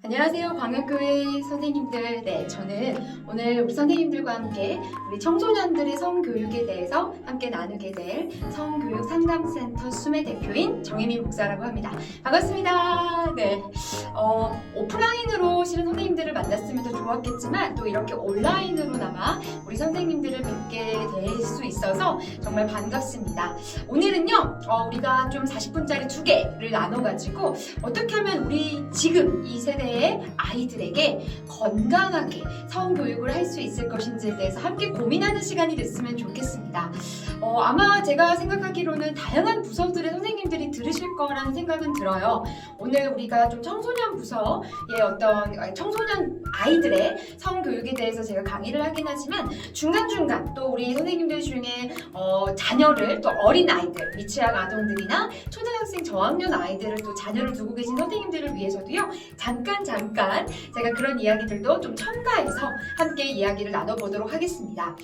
안녕하세요. 광역교회 선생님들. 네, 저는 오늘 우리 선생님들과 함께 우리 청소년들의 성교육에 대해서 함께 나누게 될 성교육 상담센터 수매 대표인 정혜민 목사라고 합니다. 반갑습니다. 네, 오프라인으로 실은 선생님들을 만났으면 더 좋았겠지만 또 이렇게 온라인으로나마 우리 선생님들을 뵙게 될 수 있어서 정말 반갑습니다. 오늘은요, 우리가 좀 40분짜리 2개를 나눠가지고 어떻게 하면 우리 지금 이 세대의 아이들에게 건강하게 성교육을 할 수 있을 것인지에 대해서 함께 고민하는 시간이 됐으면 좋겠습니다. 아마 제가 생각하기로는 다양한 부서들의 선생님들이 들으실 거라는 생각은 들어요. 오늘 우리가 좀 청소년 부서의 어떤 청소년 아이들의 성교육에 대해서 제가 강의를 하긴 하지만 중간중간 또 우리 선생님들 중에 자녀를 또 어린 아이들, 미취학 아동들이나 초등학생 저학년 아이들을 또 자녀를 두고 계신 선생님들을 위해서도요, 잠깐 제가 그런 이야기들도 좀 첨가해서 함께 이야기를 나눠보도록 하겠습니다.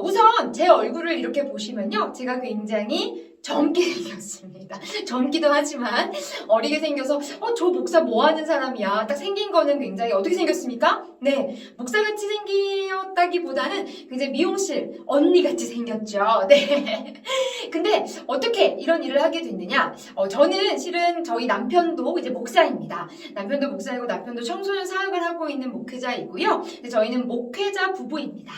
우선 제 얼굴을 이렇게 보시면요, 제가 굉장히 젊게 생겼습니다. 젊기도 하지만 어리게 생겨서 저 목사 뭐 하는 사람이야. 딱 생긴 거는 굉장히 어떻게 생겼습니까? 네, 목사같이 생겼다기보다는 굉장히 미용실 언니같이 생겼죠. 네. 근데 어떻게 이런 일을 하게 됐느냐? 저는 실은 저희 남편도 이제 목사입니다. 남편도 목사이고 남편도 청소년 사역을 하고 있는 목회자이고요. 저희는 목회자 부부입니다.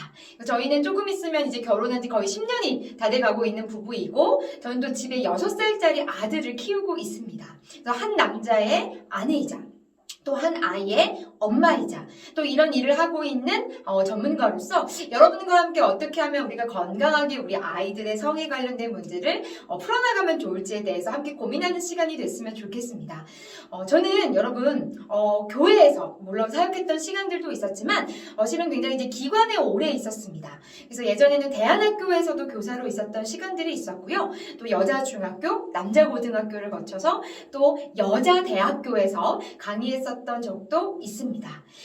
저희는 조금 있으면 이제 결혼한 지 거의 10년이 다 돼가고 있는 부부이고, 저는 또 집에 6살짜리 아들을 키우고 있습니다. 그래서 한 남자의 아내이자 또 한 아이의 엄마이자 또 이런 일을 하고 있는 전문가로서 여러분과 함께 어떻게 하면 우리가 건강하게 우리 아이들의 성에 관련된 문제를 풀어나가면 좋을지에 대해서 함께 고민하는 시간이 됐으면 좋겠습니다. 저는 여러분 교회에서 물론 사역했던 시간들도 있었지만 실은 굉장히 이제 기관에 오래 있었습니다. 그래서 예전에는 대안학교에서도 교사로 있었던 시간들이 있었고요. 또 여자 중학교, 남자 고등학교를 거쳐서 또 여자 대학교에서 강의했었던 적도 있습니다.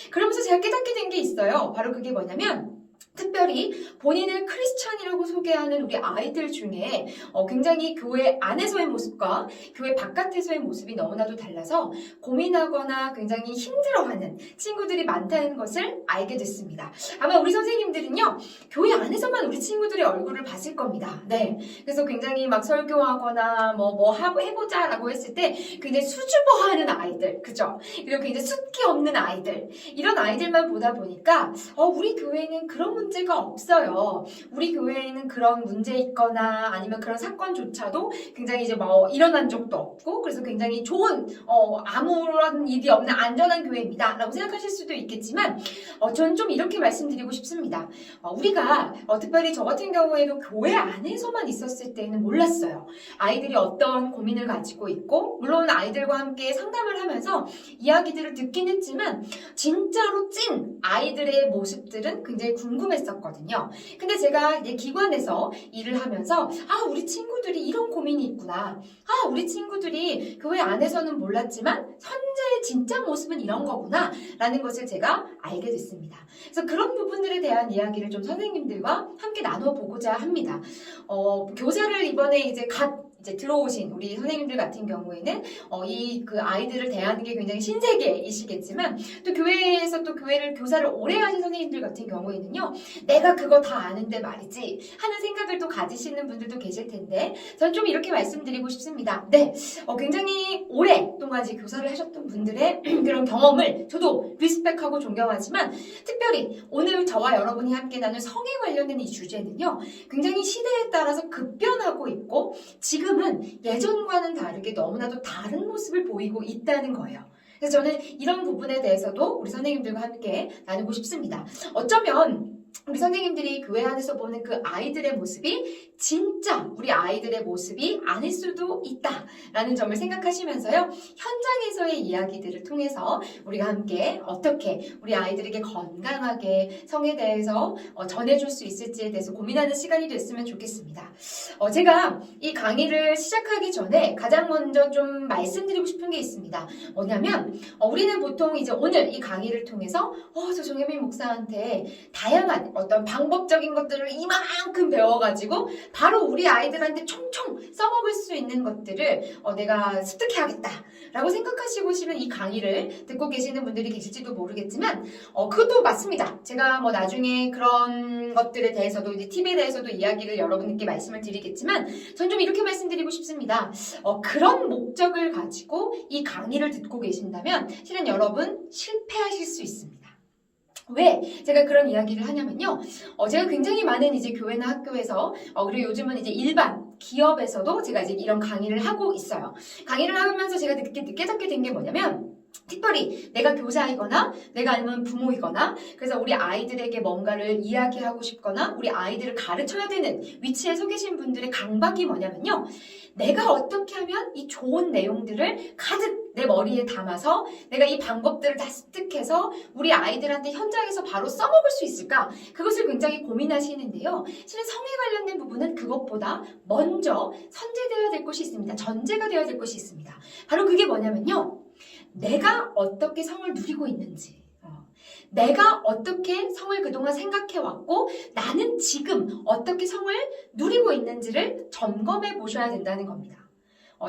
그러면서 제가 깨닫게 된 게 있어요. 바로 그게 뭐냐면, 특별히 본인을 크리스찬이라고 소개하는 우리 아이들 중에 굉장히 교회 안에서의 모습과 교회 바깥에서의 모습이 너무나도 달라서 고민하거나 굉장히 힘들어하는 친구들이 많다는 것을 알게 됐습니다. 아마 우리 선생님들은요, 교회 안에서만 우리 친구들의 얼굴을 봤을 겁니다. 네. 그래서 굉장히 막 설교하거나 뭐 해보자 라고 했을 때 굉장히 수줍어하는 아이들, 그죠? 그리고 굉장히 숫기 없는 아이들, 이런 아이들만 보다 보니까 우리 교회는 그런 문제가 없어요. 우리 교회에는 그런 문제 있거나 아니면 그런 사건조차도 굉장히 이제 일어난 적도 없고, 그래서 굉장히 좋은 아무런 일이 없는 안전한 교회입니다 라고 생각하실 수도 있겠지만 저는 좀 이렇게 말씀드리고 싶습니다. 우리가 특별히 저 같은 경우에도 교회 안에서만 있었을 때는 몰랐어요. 아이들이 어떤 고민을 가지고 있고, 물론 아이들과 함께 상담을 하면서 이야기들을 듣긴 했지만 진짜로 찐 아이들의 모습들은 굉장히 궁금했었거든요. 근데 제가 이제 기관에서 일을 하면서 우리 친구들이 이런 고민이 있구나. 우리 친구들이 교회 안에서는 몰랐지만 현재의 진짜 모습은 이런 거구나 라는 것을 제가 알게 됐습니다. 그래서 그런 부분들에 대한 이야기를 좀 선생님들과 함께 나눠보고자 합니다. 교사를 이번에 이제 들어오신 우리 선생님들 같은 경우에는 그 아이들을 대하는 게 굉장히 신세계이시겠지만, 또 교회에서 또 교사를 오래 하신 선생님들 같은 경우에는요, 내가 그거 다 아는데 말이지 하는 생각을 또 가지시는 분들도 계실 텐데, 저는 좀 이렇게 말씀드리고 싶습니다. 네, 굉장히 오랫동안 교사를 하셨던 분들의 그런 경험을 저도 리스펙하고 존경하지만, 특별히 오늘 저와 여러분이 함께 나눌 성에 관련된 이 주제는요, 굉장히 시대에 따라서 급변하고 있고 지금은 예전과는 다르게 너무나도 다른 모습을 보이고 있다는 거예요. 그래서 저는 이런 부분에 대해서도 우리 선생님들과 함께 나누고 싶습니다. 어쩌면 우리 선생님들이 교회 안에서 보는 그 아이들의 모습이 진짜 우리 아이들의 모습이 아닐 수도 있다라는 점을 생각하시면서요, 현장에서의 이야기들을 통해서 우리가 함께 어떻게 우리 아이들에게 건강하게 성에 대해서 전해줄 수 있을지에 대해서 고민하는 시간이 됐으면 좋겠습니다. 제가 이 강의를 시작하기 전에 가장 먼저 좀 말씀드리고 싶은 게 있습니다. 뭐냐면 우리는 보통 이제 오늘 이 강의를 통해서 저 정혜민 목사한테 다양한 어떤 방법적인 것들을 이만큼 배워가지고 바로 우리 아이들한테 총총 써먹을 수 수 있는 것들을 내가 습득해야겠다라고 생각하시는 이 강의를 듣고 계시는 분들이 계실지도 모르겠지만 그것도 맞습니다. 제가 뭐 나중에 그런 것들에 대해서도 이제 팁에 대해서도 이야기를 여러분께 말씀을 드리겠지만 전 좀 이렇게 말씀드리고 싶습니다. 그런 목적을 가지고 이 강의를 듣고 계신다면 실은 여러분 실패하실 수 있습니다. 왜 제가 그런 이야기를 하냐면요. 제가 굉장히 많은 이제 교회나 학교에서 그리고 요즘은 이제 일반 기업에서도 제가 이제 이런 강의를 하고 있어요. 강의를 하면서 제가 깨닫게 된 게 뭐냐면 특별히 내가 교사이거나 내가 아니면 부모이거나 그래서 우리 아이들에게 뭔가를 이야기하고 싶거나 우리 아이들을 가르쳐야 되는 위치에 서 계신 분들의 강박이 뭐냐면요. 내가 어떻게 하면 이 좋은 내용들을 가득 내 머리에 담아서 내가 이 방법들을 다 습득해서 우리 아이들한테 현장에서 바로 써먹을 수 있을까? 그것을 굉장히 고민하시는데요. 실은 성에 관련된 부분은 그것보다 먼저 선제되어야 될 것이 있습니다. 전제가 되어야 될 것이 있습니다. 바로 그게 뭐냐면요. 내가 어떻게 성을 누리고 있는지 내가 어떻게 성을 그동안 생각해왔고 나는 지금 어떻게 성을 누리고 있는지를 점검해 보셔야 된다는 겁니다.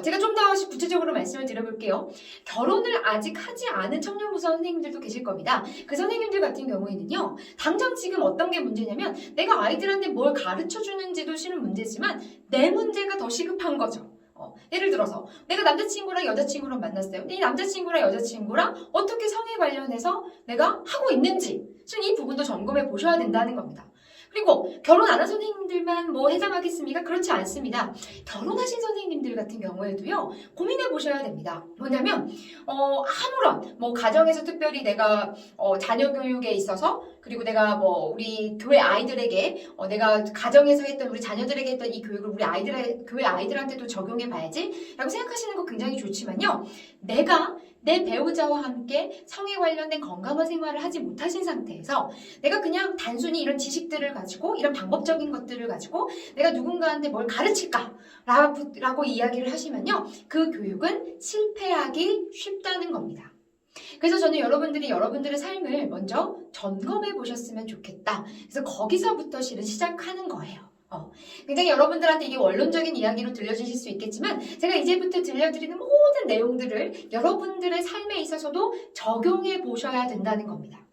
제가 좀 더 구체적으로 말씀을 드려볼게요. 결혼을 아직 하지 않은 청년부서 선생님들도 계실 겁니다. 그 선생님들 같은 경우에는요. 당장 지금 어떤 게 문제냐면 내가 아이들한테 뭘 가르쳐주는지도 실은 문제지만 내 문제가 더 시급한 거죠. 예를 들어서 내가 남자친구랑 여자친구랑 만났어요. 이 남자친구랑 여자친구랑 어떻게 성에 관련해서 내가 하고 있는지 실은 이 부분도 점검해 보셔야 된다는 겁니다. 그리고 결혼 안 한 선생님들만 뭐 해당하겠습니까? 그렇지 않습니다. 결혼하신 선생님들 같은 경우에도요. 고민해 보셔야 됩니다. 뭐냐면 아무런 뭐 가정에서 특별히 내가 자녀 교육에 있어서 그리고 내가 뭐 우리 교회 아이들에게 내가 가정에서 했던 우리 자녀들에게 했던 이 교육을 우리 교회 아이들한테도 적용해 봐야지 라고 생각하시는 거 굉장히 좋지만요. 내가 내 배우자와 함께 성에 관련된 건강한 생활을 하지 못하신 상태에서 내가 그냥 단순히 이런 지식들을 가지고 이런 방법적인 것들을 가지고 내가 누군가한테 뭘 가르칠까 라고 이야기를 하시면요. 그 교육은 실패하기 쉽다는 겁니다. 그래서 저는 여러분들이 여러분들의 삶을 먼저 점검해 보셨으면 좋겠다. 그래서 거기서부터 실은 시작하는 거예요. 굉장히 여러분들한테 이게 원론적인 이야기로 들려주실 수 있겠지만 제가 이제부터 들려드리는 모든 내용들을 여러분들의 삶에 있어서도 적용해 보셔야 된다는 겁니다.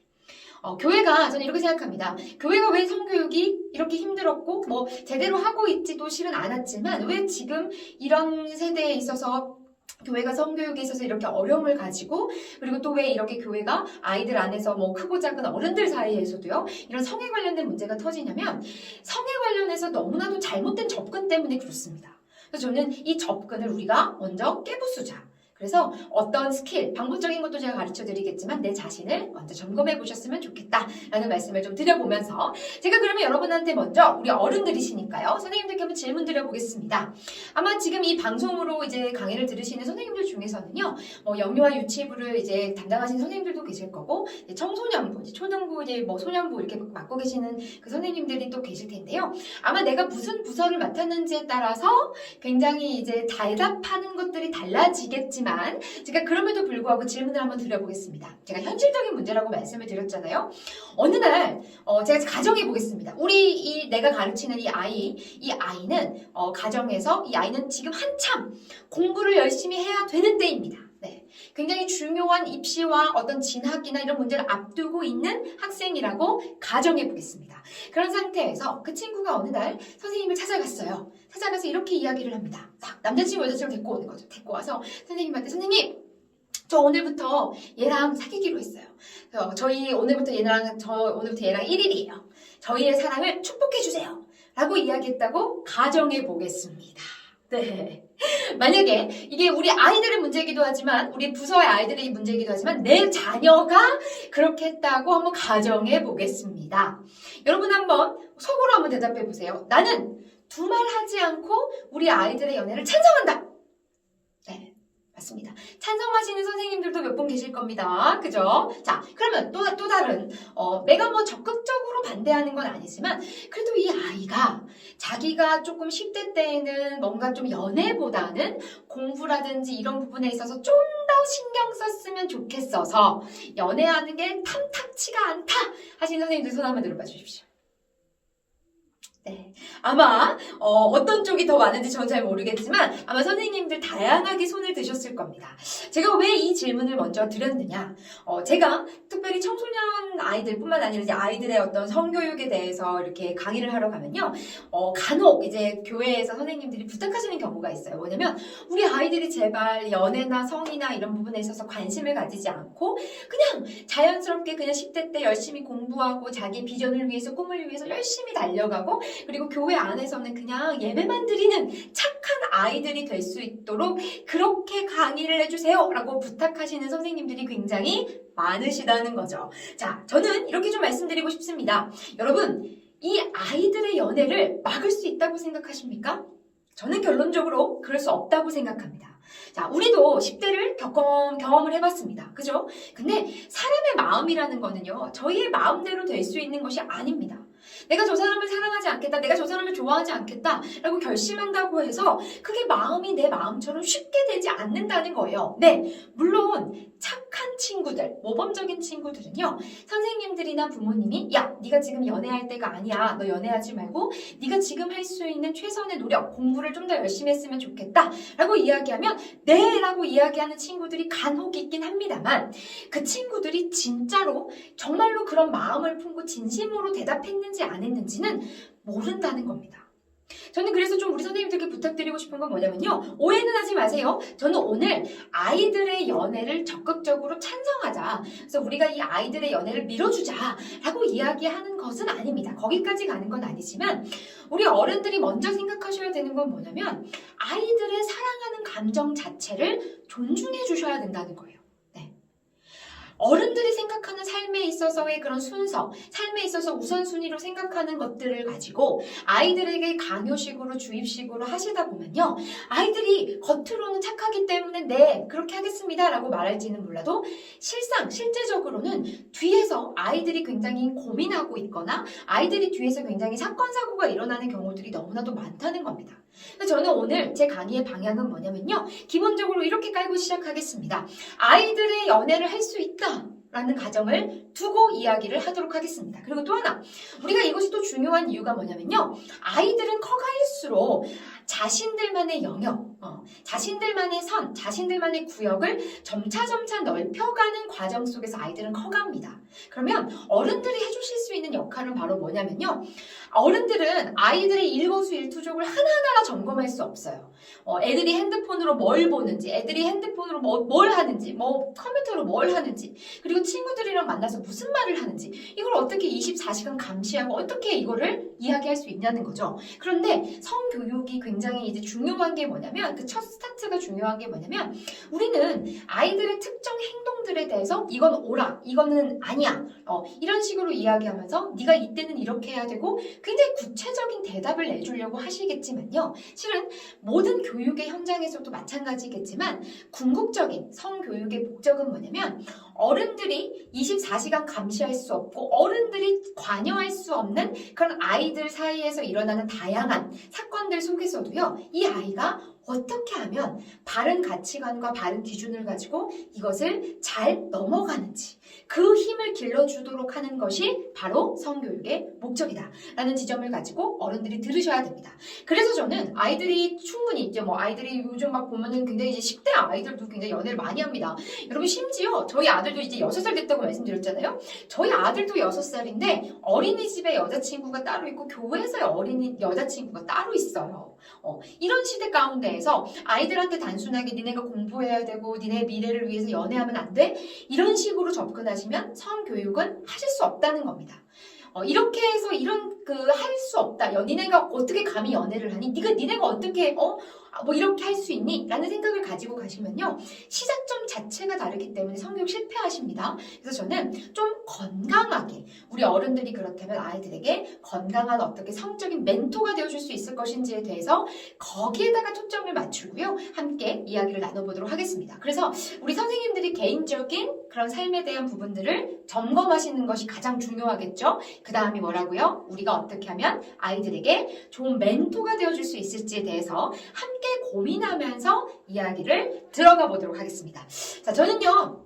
교회가 저는 이렇게 생각합니다. 교회가 왜 성교육이 이렇게 힘들었고 뭐 제대로 하고 있지도 실은 않았지만 왜 지금 이런 세대에 있어서 교회가 성교육에 있어서 이렇게 어려움을 가지고 그리고 또 왜 이렇게 교회가 아이들 안에서 뭐 크고 작은 어른들 사이에서도요 이런 성에 관련된 문제가 터지냐면 성에 관련해서 너무나도 잘못된 접근 때문에 그렇습니다. 그래서 저는 이 접근을 우리가 먼저 깨부수자. 그래서 어떤 스킬, 방법적인 것도 제가 가르쳐 드리겠지만 내 자신을 먼저 점검해 보셨으면 좋겠다라는 말씀을 좀 드려보면서 제가 그러면 여러분한테 먼저 우리 어른들이시니까요. 선생님들께 한번 질문 드려보겠습니다. 아마 지금 이 방송으로 이제 강의를 들으시는 선생님들 중에서는요. 영유아 유치부를 이제 담당하시는 선생님들도 계실 거고 청소년부, 초등부, 이제 뭐 소년부 이렇게 맡고 계시는 그 선생님들이 또 계실 텐데요. 아마 내가 무슨 부서를 맡았는지에 따라서 굉장히 이제 대답하는 것들이 달라지겠지만 제가 그럼에도 불구하고 질문을 한번 드려보겠습니다. 제가 현실적인 문제라고 말씀을 드렸잖아요. 어느 날 제가 가정해 보겠습니다. 내가 가르치는 이 아이는 가정에서 이 아이는 지금 한참 공부를 열심히 해야 되는 때입니다. 네, 굉장히 중요한 입시와 어떤 진학이나 이런 문제를 앞두고 있는 학생이라고 가정해 보겠습니다. 그런 상태에서 그 친구가 어느 날 선생님을 찾아갔어요. 찾아가서 이렇게 이야기를 합니다. 남자친구, 여자친구 데리고 오는 거죠. 데리고 와서 선생님한테 선생님, 저 오늘부터 얘랑 사귀기로 했어요. 오늘부터 얘랑 1일이에요. 저희의 사랑을 축복해 주세요. 라고 이야기했다고 가정해 보겠습니다. 네. 만약에 이게 우리 아이들의 문제이기도 하지만 우리 부서의 아이들의 문제이기도 하지만 내 자녀가 그렇게 했다고 한번 가정해 보겠습니다. 여러분 한번 속으로 한번 대답해 보세요. 나는 두말하지 않고 우리 아이들의 연애를 찬성한다. 네, 맞습니다. 찬성하시는 선생님들도 몇 분 계실 겁니다. 그죠? 자, 그러면 또 다른 내가 뭐 적극적으로 반대하는 건 아니지만 그래도 이 아이가 자기가 조금 10대 때에는 뭔가 좀 연애보다는 공부라든지 이런 부분에 있어서 좀 더 신경 썼으면 좋겠어서 연애하는 게 탐탁치가 않다 하시는 선생님들 손 한번 들어봐 주십시오. 네, 아마 어떤 쪽이 더 많은지 전 잘 모르겠지만 아마 선생님들 다양하게 손을 드셨을 겁니다. 제가 왜 이 질문을 먼저 드렸느냐? 제가 특별히 청소년 아이들뿐만 아니라 이제 아이들의 어떤 성교육에 대해서 이렇게 강의를 하러 가면요, 간혹 이제 교회에서 선생님들이 부탁하시는 경우가 있어요. 뭐냐면 우리 아이들이 제발 연애나 성이나 이런 부분에 있어서 관심을 가지지 않고 그냥 자연스럽게 그냥 10대 때 열심히 공부하고 자기 비전을 위해서 꿈을 위해서 열심히 달려가고 그리고 교회 안에서는 그냥 예배만 드리는 착한 아이들이 될 수 있도록 그렇게 강의를 해주세요 라고 부탁하시는 선생님들이 굉장히 많으시다는 거죠. 자, 저는 이렇게 좀 말씀드리고 싶습니다. 여러분, 이 아이들의 연애를 막을 수 있다고 생각하십니까? 저는 결론적으로 그럴 수 없다고 생각합니다. 자, 우리도 10대를 경험을 해봤습니다. 그죠? 근데 사람의 마음이라는 거는요, 저희의 마음대로 될 수 있는 것이 아닙니다. 내가 저 사람을 사랑하지 않겠다, 내가 저 사람을 좋아하지 않겠다 라고 결심한다고 해서 그게 마음이 내 마음처럼 쉽게 되지 않는다는 거예요. 네, 물론 착한 친구들, 모범적인 친구들은요, 선생님들이나 부모님이 야, 네가 지금 연애할 때가 아니야, 너 연애하지 말고 네가 지금 할 수 있는 최선의 노력, 공부를 좀 더 열심히 했으면 좋겠다 라고 이야기하면 네 라고 이야기하는 친구들이 간혹 있긴 합니다만 그 친구들이 진짜로 정말로 그런 마음을 품고 진심으로 대답했는지 안 했는지는 모른다는 겁니다. 저는 그래서 좀 우리 선생님들께 부탁드리고 싶은 건 뭐냐면요, 오해는 하지 마세요. 저는 오늘 아이들의 연애를 적극적으로 찬성하자, 그래서 우리가 이 아이들의 연애를 밀어주자 라고 이야기하는 것은 아닙니다. 거기까지 가는 건 아니지만 우리 어른들이 먼저 생각하셔야 되는 건 뭐냐면 아이들의 사랑하는 감정 자체를 존중해 주셔야 된다는 거예요. 어른들이 생각하는 삶에 있어서의 그런 순서, 삶에 있어서 우선순위로 생각하는 것들을 가지고 아이들에게 강요식으로 주입식으로 하시다 보면요, 아이들이 겉으로는 착하기 때문에 네, 그렇게 하겠습니다 라고 말할지는 몰라도 실제적으로는 뒤에서 아이들이 굉장히 고민하고 있거나 아이들이 뒤에서 굉장히 사건, 사고가 일어나는 경우들이 너무나도 많다는 겁니다. 그래서 저는 오늘 제 강의의 방향은 뭐냐면요, 기본적으로 이렇게 깔고 시작하겠습니다. 아이들의 연애를 할 수 있다 라는 가정을 두고 이야기를 하도록 하겠습니다. 그리고 또 하나, 우리가 이것이 또 중요한 이유가 뭐냐면요, 아이들은 커갈수록 자신들만의 영역, 자신들만의 선, 자신들만의 구역을 점차 넓혀가는 과정 속에서 아이들은 커갑니다. 그러면 어른들이 해주실 수 있는 역할은 바로 뭐냐면요, 어른들은 아이들의 일거수일투족을 하나하나 점검할 수 없어요. 애들이 핸드폰으로 뭘 보는지, 애들이 핸드폰으로 뭘 하는지, 컴퓨터로 뭘 하는지, 그리고 친구들이랑 만나서 무슨 말을 하는지, 이걸 어떻게 24시간 감시하고 어떻게 이거를 이야기할 수 있냐는 거죠. 그런데 성교육이 굉장히 이제 중요한 게 뭐냐면, 그 첫 스타트가 중요한 게 뭐냐면, 우리는 아이들의 특정 행동들에 대해서 이건 옳아, 이거는 아니야, 이런 식으로 이야기하면서 네가 이때는 이렇게 해야 되고 굉장히 구체적인 대답을 내주려고 하시겠지만요, 실은 모든 교육의 현장에서도 마찬가지겠지만 궁극적인 성교육의 목적은 뭐냐면 어른들이 24시간 감시할 수 없고 어른들이 관여할 수 없는 그런 아이들 사이에서 일어나는 다양한 사건들 속에서도요, 이 아이가 어떻게 하면 바른 가치관과 바른 기준을 가지고 이것을 잘 넘어가는지 그 힘을 길러주도록 하는 것이 바로 성교육의 목적이다 라는 지점을 가지고 어른들이 들으셔야 됩니다. 그래서 저는 아이들이 충분히 있죠. 아이들이 요즘 막 보면은 굉장히 이제 10대 아이들도 굉장히 연애를 많이 합니다. 여러분, 심지어 저희 아들도 이제 6살 됐다고 말씀드렸잖아요. 저희 아들도 6살인데 어린이집에 여자친구가 따로 있고 교회에서의 어린이 여자친구가 따로 있어요. 이런 시대 가운데에서 아이들한테 단순하게 니네가 공부해야 되고 니네 미래를 위해서 연애하면 안 돼? 이런 식으로 접근하시면 성교육은 하실 수 없다는 겁니다. 이렇게 해서 이런 할 수 없다. 니네가 어떻게 감히 연애를 하니? 니네가 어떻게 이렇게 할 수 있니? 라는 생각을 가지고 가시면요, 시작점 자체가 다르기 때문에 성교육 실패하십니다. 그래서 저는 좀 건강하게 우리 어른들이 그렇다면 아이들에게 건강한 어떻게 성적인 멘토가 되어줄 수 있을 것인지에 대해서 거기에다가 초점을 맞추고요, 함께 이야기를 나눠보도록 하겠습니다. 그래서 우리 선생님들이 개인적인 그런 삶에 대한 부분들을 점검하시는 것이 가장 중요하겠죠. 그 다음이 뭐라고요? 우리가 어떻게 하면 아이들에게 좋은 멘토가 되어줄 수 있을지에 대해서 함께 고민하면서 이야기를 들어가 보도록 하겠습니다. 자, 저는요,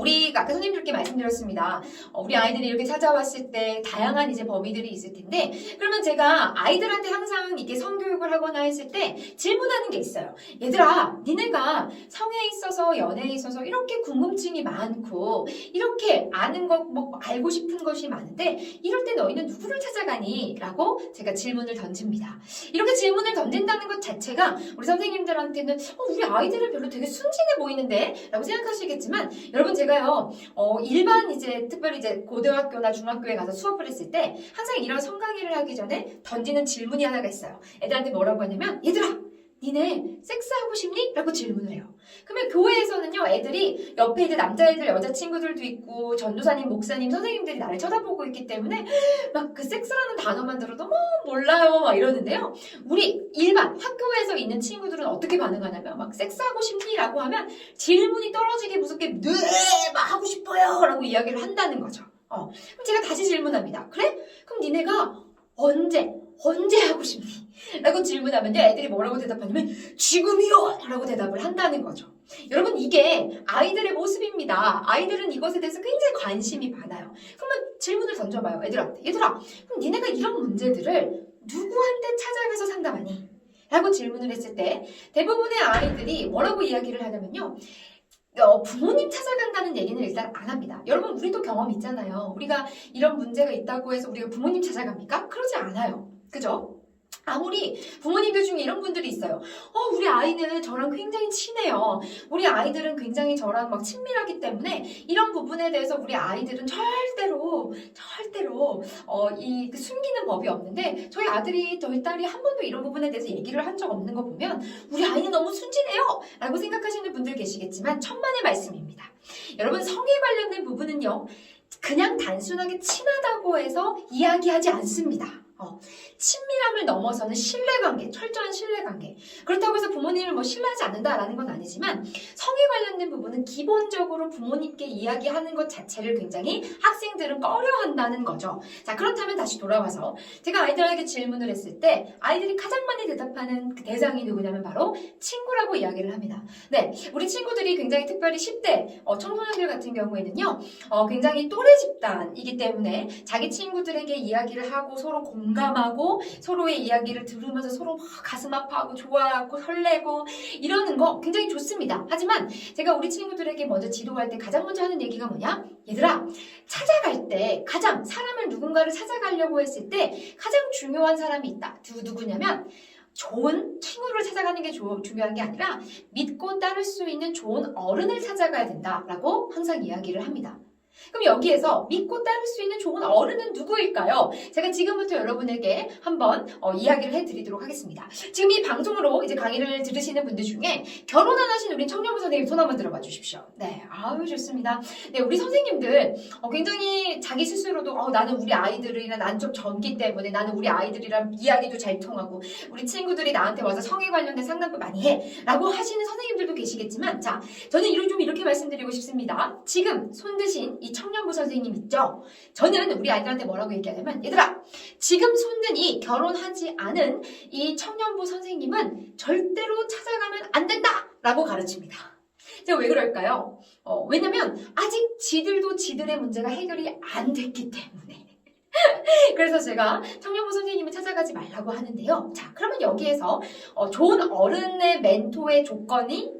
우리가 아까 선생님들께 말씀드렸습니다. 우리 아이들이 이렇게 찾아왔을 때 다양한 이제 범위들이 있을 텐데, 그러면 제가 아이들한테 항상 이렇게 성교육을 하거나 했을 때 질문하는 게 있어요. 얘들아, 니네가 성에 있어서 연애에 있어서 이렇게 궁금증이 많고 이렇게 아는 것, 뭐 알고 싶은 것이 많은데 이럴 때 너희는 누구를 찾아가니? 라고 제가 질문을 던집니다. 이렇게 질문을 던진다는 것 자체가 우리 선생님들한테는 우리 아이들은 별로 되게 순진해 보이는데? 라고 생각하시겠지만, 여러분 제가요 일반 이제 특별히 이제 고등학교나 중학교에 가서 수업을 했을 때 항상 이런 성강의를 하기 전에 던지는 질문이 하나가 있어요. 애들한테 뭐라고 하냐면, 얘들아, 니네 섹스하고 싶니? 라고 질문을 해요. 그러면 교회에서는요, 애들이 옆에 이제 남자애들, 여자친구들도 있고 전도사님, 목사님, 선생님들이 나를 쳐다보고 있기 때문에 막 그 섹스라는 단어만 들어도 뭐 몰라요 막 이러는데요. 우리 일반 학교에서 있는 친구들은 어떻게 반응하냐면, 막 섹스하고 싶니? 라고 하면 질문이 떨어지게 무섭게 네! 막 하고 싶어요! 라고 이야기를 한다는 거죠. 그럼 제가 다시 질문합니다. 그래? 그럼 니네가 언제 하고 싶니? 라고 질문하면요, 애들이 뭐라고 대답하냐면 지금이요! 라고 대답을 한다는 거죠. 여러분, 이게 아이들의 모습입니다. 아이들은 이것에 대해서 굉장히 관심이 많아요. 그러면 질문을 던져봐요, 애들한테. 얘들아, 그럼 니네가 이런 문제들을 누구한테 찾아가서 상담하니? 라고 질문을 했을 때 대부분의 아이들이 뭐라고 이야기를 하냐면요, 부모님 찾아간다는 얘기는 일단 안 합니다. 여러분, 우리도 경험 있잖아요. 우리가 이런 문제가 있다고 해서 우리가 부모님 찾아갑니까? 그러지 않아요. 그죠? 아무리 부모님들 중에 이런 분들이 있어요. 우리 아이는 저랑 굉장히 친해요. 우리 아이들은 굉장히 저랑 막 친밀하기 때문에 이런 부분에 대해서 우리 아이들은 절대로 그 숨기는 법이 없는데, 저희 아들이 저희 딸이 한 번도 이런 부분에 대해서 얘기를 한 적 없는 거 보면 우리 아이는 너무 순진해요 라고 생각하시는 분들 계시겠지만, 천만의 말씀입니다. 여러분, 성에 관련된 부분은요, 그냥 단순하게 친하다고 해서 이야기하지 않습니다. 친밀함을 넘어서는 신뢰관계, 철저한 신뢰관계. 그렇다고 해서 부모님을 뭐 신뢰하지 않는다라는 건 아니지만, 성에 관련된 부분은 기본적으로 부모님께 이야기하는 것 자체를 굉장히 학생들은 꺼려한다는 거죠. 자, 그렇다면 다시 돌아와서 제가 아이들에게 질문을 했을 때 아이들이 가장 많이 대답하는 그 대상이 누구냐면 바로 친구라고 이야기를 합니다. 네, 우리 친구들이 굉장히 특별히 10대 청소년들 같은 경우에는요, 굉장히 또래 집단이기 때문에 자기 친구들에게 이야기를 하고 서로 공감하고 서로의 이야기를 들으면서 서로 막 가슴 아파하고 좋아하고 설레고 이러는 거 굉장히 좋습니다. 하지만 제가 우리 친구들에게 먼저 지도할 때 가장 먼저 하는 얘기가 뭐냐? 얘들아, 찾아갈 때 가장 사람을 누군가를 찾아가려고 했을 때 가장 중요한 사람이 있다. 누구냐면 좋은 친구를 찾아가는 게 중요한 게 아니라 믿고 따를 수 있는 좋은 어른을 찾아가야 된다라고 항상 이야기를 합니다. 그럼 여기에서 믿고 따를 수 있는 좋은 어른은 누구일까요? 제가 지금부터 여러분에게 한번 이야기를 해드리도록 하겠습니다. 지금 이 방송으로 이제 강의를 들으시는 분들 중에 결혼 안 하신 우리 청년부 선생님 손 한번 들어봐 주십시오. 네, 아유 좋습니다. 네, 우리 선생님들 굉장히 자기 스스로도 나는 우리 아이들이랑 난 좀 젊기 때문에 나는 우리 아이들이랑 이야기도 잘 통하고 우리 친구들이 나한테 와서 성에 관련된 상담도 많이 해 라고 하시는 선생님들도 계시겠지만, 자, 저는 좀 이렇게 말씀드리고 싶습니다. 지금 손 드신 이 청년부 선생님 있죠? 저는 우리 아이들한테 뭐라고 얘기하냐면, 얘들아, 지금 손든 이 결혼하지 않은 이 청년부 선생님은 절대로 찾아가면 안 된다! 라고 가르칩니다. 제가 왜 그럴까요? 왜냐면 아직 지들도 지들의 문제가 해결이 안 됐기 때문에. 그래서 제가 청년부 선생님을 찾아가지 말라고 하는데요. 자, 그러면 여기에서 좋은 어른의 멘토의 조건이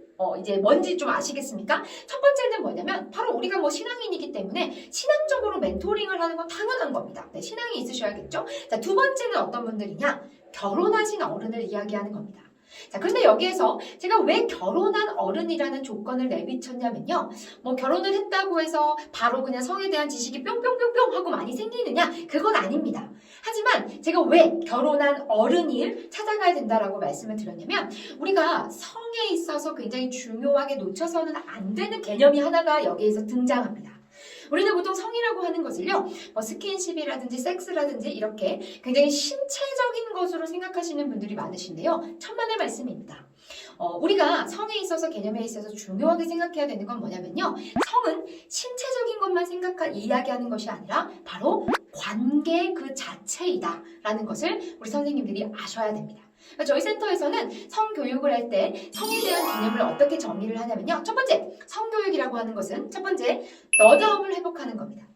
이제 뭔지 좀 아시겠습니까? 첫 번째는 뭐냐면 바로 우리가 뭐 신앙인이기 때문에 신앙적으로 멘토링을 하는 건 당연한 겁니다. 네, 신앙이 있으셔야겠죠? 자, 두 번째는 어떤 분들이냐? 결혼하신 어른을 이야기하는 겁니다. 자, 그런데 여기에서 제가 왜 결혼한 어른이라는 조건을 내비쳤냐면요, 뭐 결혼을 했다고 해서 바로 그냥 성에 대한 지식이 뿅뿅뿅뿅 하고 많이 생기느냐? 그건 아닙니다. 하지만 제가 왜 결혼한 어른을 찾아가야 된다라고 말씀을 드렸냐면, 우리가 성에 있어서 굉장히 중요하게 놓쳐서는 안 되는 개념이 하나가 여기에서 등장합니다. 우리는 보통 성이라고 하는 것을요, 스킨십이라든지 섹스라든지 이렇게 굉장히 신체적인 것으로 생각하시는 분들이 많으신데요. 천만의 말씀입니다. 우리가 성에 있어서 개념에 있어서 중요하게 생각해야 되는 건 뭐냐면요, 성은 신체적인 것만 이야기하는 것이 아니라 바로 관계 그 자체이다 라는 것을 우리 선생님들이 아셔야 됩니다. 그러니까 저희 센터에서는 성교육을 할 때 성에 대한 개념을 어떻게 정의를 하냐면요. 첫 번째, 성교육이라고 하는 것은 첫 번째, 너다움을 회복하는 겁니다.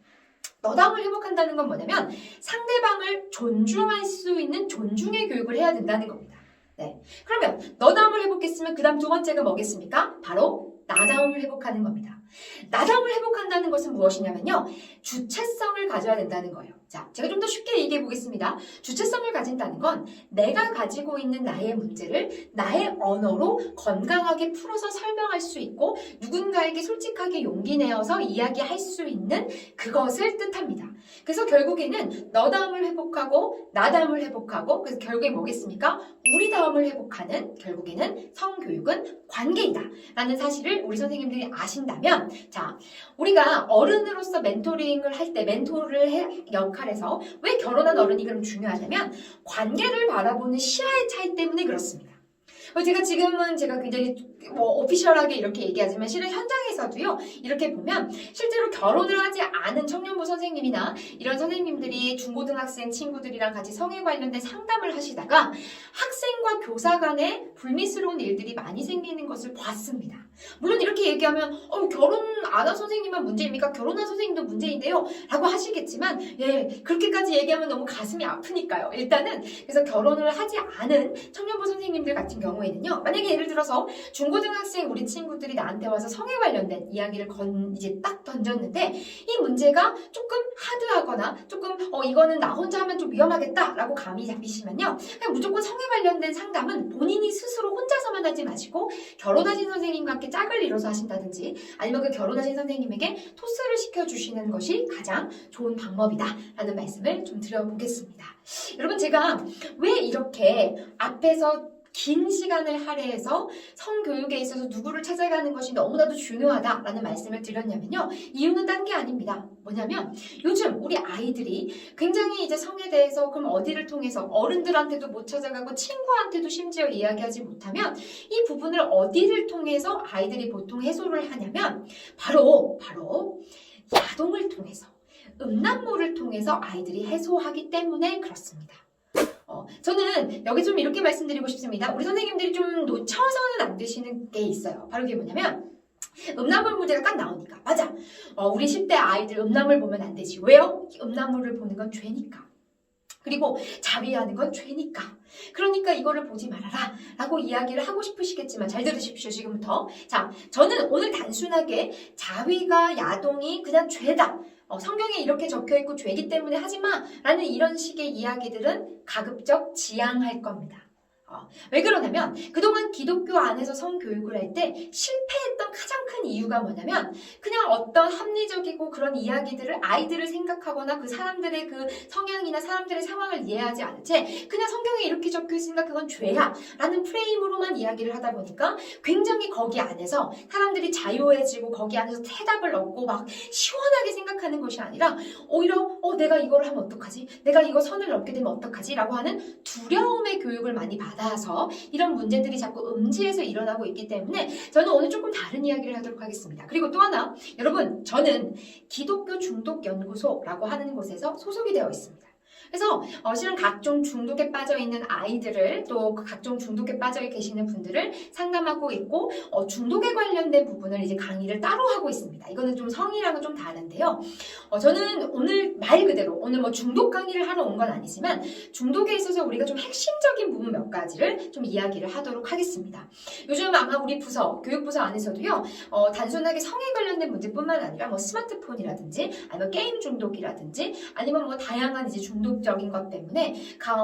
너다움을 회복한다는 건 뭐냐면 상대방을 존중할 수 있는 존중의 교육을 해야 된다는 겁니다. 네. 그러면 너다움을 회복했으면 그 다음 두 번째가 뭐겠습니까? 바로 나다움을 회복하는 겁니다. 나다움을 회복한다는 것은 무엇이냐면요. 주체성을 가져야 된다는 거예요. 자, 제가 좀 더 쉽게 얘기해 보겠습니다. 주체성을 가진다는 건 내가 가지고 있는 나의 문제를 나의 언어로 건강하게 풀어서 설명할 수 있고 누군가에게 솔직하게 용기 내어서 이야기할 수 있는 그것을 뜻합니다. 그래서 결국에는 너다움을 회복하고 나다움을 회복하고 그래서 결국에 뭐겠습니까? 우리다움을 회복하는 결국에는 성교육은 관계이다 라는 사실을 우리 선생님들이 아신다면 자, 우리가 어른으로서 멘토링을 할 때 멘토를 역할에서 왜 결혼한 어른이 그럼 중요하냐면 관계를 바라보는 시야의 차이 때문에 그렇습니다. 제가 굉장히 오피셜하게 이렇게 얘기하지만 실은 현장에서도요 이렇게 보면 실제로 결혼을 하지 않은 청년부 선생님이나 이런 선생님들이 중고등학생 친구들이랑 같이 성에 관련된 상담을 하시다가 학생과 교사 간에 불미스러운 일들이 많이 생기는 것을 봤습니다. 물론 이렇게 얘기하면 결혼 안 한 선생님만 문제입니까? 결혼한 선생님도 문제인데요 라고 하시겠지만 예 그렇게까지 얘기하면 너무 가슴이 아프니까요. 일단은 그래서 결혼을 하지 않은 청년부 선생님들 같은 경우에는요 만약에 예를 들어서 중고등학생 우리 친구들이 나한테 와서 성에 관련된 이야기를 이제 딱 던졌는데 이 문제가 조금 하드하거나 조금 이거는 나 혼자 하면 좀 위험하겠다 라고 감이 잡히시면요 그냥 무조건 성에 관련된 상담은 본인이 스스로 혼자서만 하지 마시고 결혼하신 선생님과 함께 짝을 이뤄서 하신다든지 아니면 그 결혼하신 선생님에게 토스를 시켜주시는 것이 가장 좋은 방법이다 라는 말씀을 좀 드려보겠습니다. 여러분 제가 왜 이렇게 앞에서 긴 시간을 할애해서 성교육에 있어서 누구를 찾아가는 것이 너무나도 중요하다라는 말씀을 드렸냐면요. 이유는 딴 게 아닙니다. 뭐냐면 요즘 우리 아이들이 굉장히 이제 성에 대해서 그럼 어디를 통해서 어른들한테도 못 찾아가고 친구한테도 심지어 이야기하지 못하면 이 부분을 어디를 통해서 아이들이 보통 해소를 하냐면 바로 야동을 통해서 음란물을 통해서 아이들이 해소하기 때문에 그렇습니다. 저는 여기 좀 이렇게 말씀드리고 싶습니다. 우리 선생님들이 좀 놓쳐서는 안 되시는 게 있어요. 바로 그게 뭐냐면 음란물 문제가 딱 나오니까 맞아. 우리 10대 아이들 음란물 보면 안 되지. 왜요? 음란물을 보는 건 죄니까. 그리고 자위하는 건 죄니까. 그러니까 이거를 보지 말아라 라고 이야기를 하고 싶으시겠지만 잘 들으십시오 지금부터. 자, 저는 오늘 단순하게 자위가 야동이 그냥 죄다. 성경에 이렇게 적혀있고 죄기 때문에 하지마 라는 이런 식의 이야기들은 가급적 지양할 겁니다. 왜 그러냐면 그동안 기독교 안에서 성교육을 할 때 실패했던 가장 큰 이유가 뭐냐면 그냥 어떤 합리적이고 그런 이야기들을 아이들을 생각하거나 그 사람들의 그 성향이나 사람들의 상황을 이해하지 않은 채 그냥 성경에 이렇게 적혀있으니까 그건 죄야 라는 프레임으로만 이야기를 하다 보니까 굉장히 거기 안에서 사람들이 자유해지고 거기 안에서 해답을 얻고 막 시원하게 생각하는 것이 아니라 오히려 내가 이걸 하면 어떡하지? 내가 이거 선을 넘게 되면 어떡하지? 라고 하는 두려움의 교육을 많이 받아서 이런 문제들이 자꾸 음지에서 일어나고 있기 때문에 저는 오늘 조금 다른 이야기를 하도록 하겠습니다. 그리고 또 하나 여러분 저는 기독교 중독연구소라고 하는 곳에서 소속이 되어 있습니다. 그래서 실은 각종 중독에 빠져있는 아이들을 또 각종 중독에 빠져 계시는 분들을 상담하고 있고 중독에 관련된 부분을 이제 강의를 따로 하고 있습니다. 이거는 좀 성이랑은 좀 다른데요. 저는 오늘 말 그대로 오늘 뭐 중독 강의를 하러 온 건 아니지만 중독에 있어서 우리가 좀 핵심적인 부분 몇 가지를 좀 이야기를 하도록 하겠습니다. 요즘 아마 우리 부서, 교육부서 안에서도요. 단순하게 성에 관련된 문제뿐만 아니라 뭐 스마트폰이라든지 아니면 게임 중독이라든지 아니면 뭐 다양한 이제 중독적인 것 때문에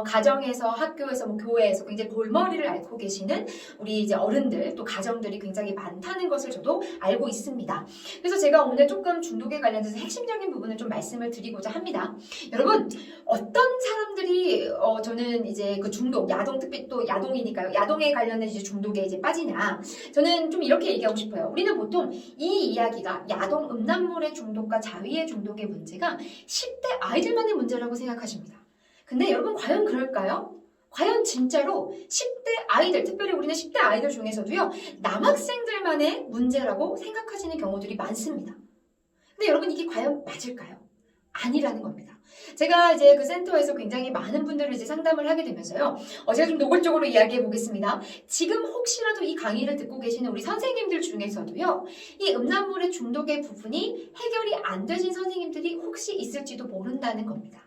가정에서 학교에서 뭐 교회에서 굉장히 골머리를 앓고 계시는 우리 이제 어른들 또 가정들이 굉장히 많다는 것을 저도 알고 있습니다. 그래서 제가 오늘 조금 중독에 관련해서 핵심적인 부분을 좀 말씀을 드리고자 합니다. 여러분 어떤 사람들이 저는 이제 그 중독, 야동 특히 또 야동이니까요. 야동에 관련된 이제 중독에 이제 빠지냐. 저는 좀 이렇게 얘기하고 싶어요. 우리는 보통 이 이야기가 야동 음란물의 중독과 자위의 중독의 문제가 10대 아이들만의 문제라고 생각하십니다. 근데 여러분 과연 그럴까요? 과연 진짜로 10대 아이들, 특별히 우리는 10대 아이들 중에서도요. 남학생들만의 문제라고 생각하시는 경우들이 많습니다. 근데 여러분 이게 과연 맞을까요? 아니라는 겁니다. 제가 이제 그 센터에서 굉장히 많은 분들을 이제 상담을 하게 되면서요. 제가 좀 노골적으로 이야기해 보겠습니다. 지금 혹시라도 이 강의를 듣고 계시는 우리 선생님들 중에서도요. 이 음란물의 중독의 부분이 해결이 안 되신 선생님들이 혹시 있을지도 모른다는 겁니다.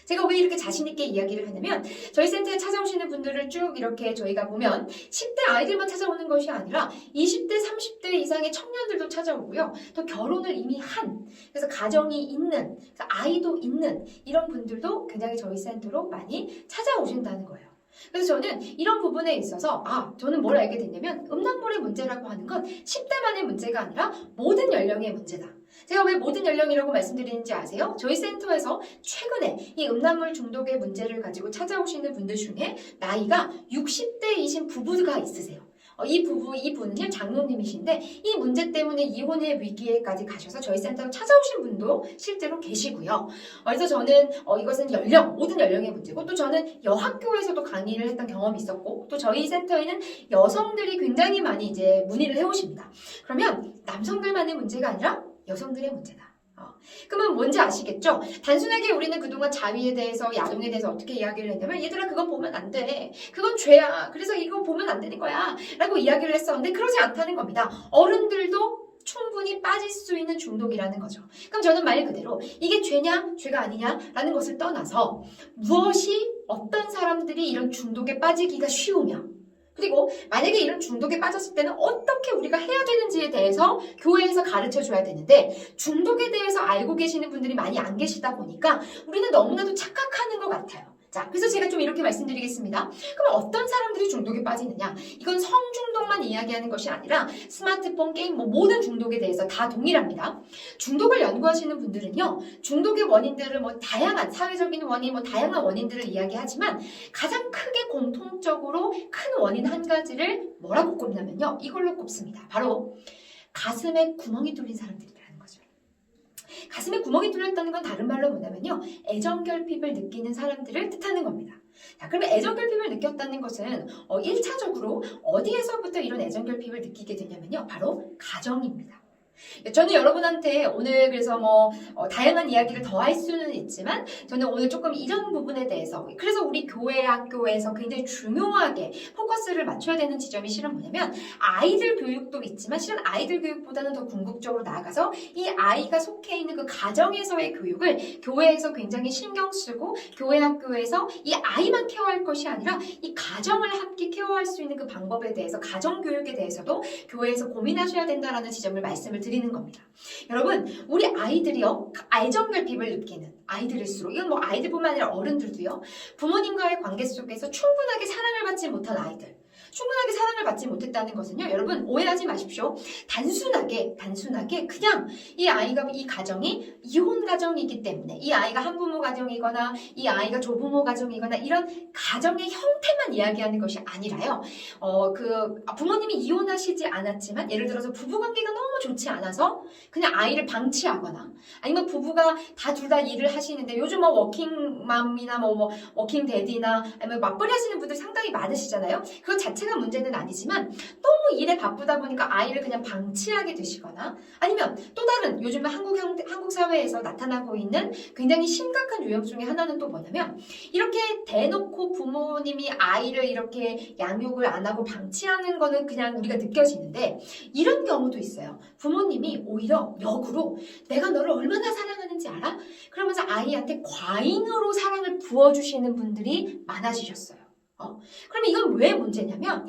제가 왜 이렇게 자신있게 이야기를 하냐면 저희 센터에 찾아오시는 분들을 쭉 이렇게 저희가 보면 10대 아이들만 찾아오는 것이 아니라 20대, 30대 이상의 청년들도 찾아오고요. 또 결혼을 이미 한, 그래서 가정이 있는, 그래서 아이도 있는 이런 분들도 굉장히 저희 센터로 많이 찾아오신다는 거예요. 그래서 저는 이런 부분에 있어서 저는 뭘 알게 됐냐면 음란물의 문제라고 하는 건 10대만의 문제가 아니라 모든 연령의 문제다. 제가 왜 모든 연령이라고 말씀드리는지 아세요? 저희 센터에서 최근에 이 음란물 중독의 문제를 가지고 찾아오시는 분들 중에 나이가 60대이신 부부가 있으세요. 이분은요, 장로님이신데, 이 문제 때문에 이혼의 위기에까지 가셔서 저희 센터로 찾아오신 분도 실제로 계시고요. 그래서 저는, 이것은 모든 연령의 문제고, 또 저는 여학교에서도 강의를 했던 경험이 있었고, 또 저희 센터에는 여성들이 굉장히 많이 이제 문의를 해오십니다. 그러면 남성들만의 문제가 아니라 여성들의 문제다. 그러면 뭔지 아시겠죠? 단순하게 우리는 그동안 자위에 대해서, 야동에 대해서 어떻게 이야기를 했냐면 얘들아 그건 보면 안 돼. 그건 죄야. 그래서 이거 보면 안 되는 거야. 라고 이야기를 했었는데 그러지 않다는 겁니다. 어른들도 충분히 빠질 수 있는 중독이라는 거죠. 그럼 저는 말 그대로 이게 죄냐, 죄가 아니냐 라는 것을 떠나서 무엇이 어떤 사람들이 이런 중독에 빠지기가 쉬우며 그리고 만약에 이런 중독에 빠졌을 때는 어떻게 우리가 해야 되는지에 대해서 교회에서 가르쳐 줘야 되는데 중독에 대해서 알고 계시는 분들이 많이 안 계시다 보니까 우리는 너무나도 착각하는 것 같아요. 자, 그래서 제가 좀 이렇게 말씀드리겠습니다. 그럼 어떤 사람들이 중독에 빠지느냐? 이건 성중독만 이야기하는 것이 아니라 스마트폰, 게임, 모든 중독에 대해서 다 동일합니다. 중독을 연구하시는 분들은요, 중독의 원인들을 다양한 사회적인 원인, 다양한 원인들을 이야기하지만 가장 크게 공통적으로 큰 원인 한 가지를 뭐라고 꼽냐면요, 이걸로 꼽습니다. 바로 가슴에 구멍이 뚫린 사람들이라는 거죠. 가슴에 구멍이 뚫렸다는 건 다른 말로 뭐냐면요. 애정결핍을 느끼는 사람들을 뜻하는 겁니다. 자, 그러면 애정결핍을 느꼈다는 것은 1차적으로 어디에서부터 이런 애정결핍을 느끼게 되냐면요. 바로 가정입니다. 저는 여러분한테 오늘 그래서 다양한 이야기를 더 할 수는 있지만 저는 오늘 조금 이런 부분에 대해서 그래서 우리 교회 학교에서 굉장히 중요하게 포커스를 맞춰야 되는 지점이 실은 뭐냐면 아이들 교육도 있지만 실은 아이들 교육보다는 더 궁극적으로 나아가서 이 아이가 속해 있는 그 가정에서의 교육을 교회에서 굉장히 신경 쓰고 교회 학교에서 이 아이만 케어할 것이 아니라 이 가정을 함께 케어할 수 있는 그 방법에 대해서 가정 교육에 대해서도 교회에서 고민하셔야 된다라는 지점을 말씀을 드리는 겁니다. 여러분, 우리 아이들이요, 애정결핍을 느끼는 아이들일수록, 이건 아이들뿐만 아니라 어른들도요, 부모님과의 관계 속에서 충분하게 사랑을 받지 못한 아이들, 충분하게 사랑을 받지 못했다는 것은요, 여러분 오해하지 마십시오. 단순하게 그냥 이 아이가 이 가정이 이혼 가정이기 때문에 이 아이가 한부모 가정이거나 이 아이가 조부모 가정이거나 이런 가정의 형태만 이야기하는 것이 아니라요. 부모님이 이혼하시지 않았지만 예를 들어서 부부관계가 너무 좋지 않아서 그냥 아이를 방치하거나 아니면 부부가 둘 다 일을 하시는데 요즘 워킹맘이나 워킹데디나 아니면 맞벌이 하시는 분들 상당히 많으시잖아요. 그것 자체가 문제는 아니지만 너무 일에 바쁘다 보니까 아이를 그냥 방치하게 되시거나 아니면 또 다른 요즘 한국 사회에서 나타나고 있는 굉장히 심각한 유형 중에 하나는 또 뭐냐면 이렇게 대놓고 부모님이 아이를 이렇게 양육을 안 하고 방치하는 거는 그냥 우리가 느껴지는데 이런 경우도 있어요. 부모님이 오히려 역으로 내가 너를 얼마나 사랑하는지 알아? 그러면서 아이한테 과잉으로 사랑을 부어주시는 분들이 많아지셨어요. 그러면 이건 왜 문제냐면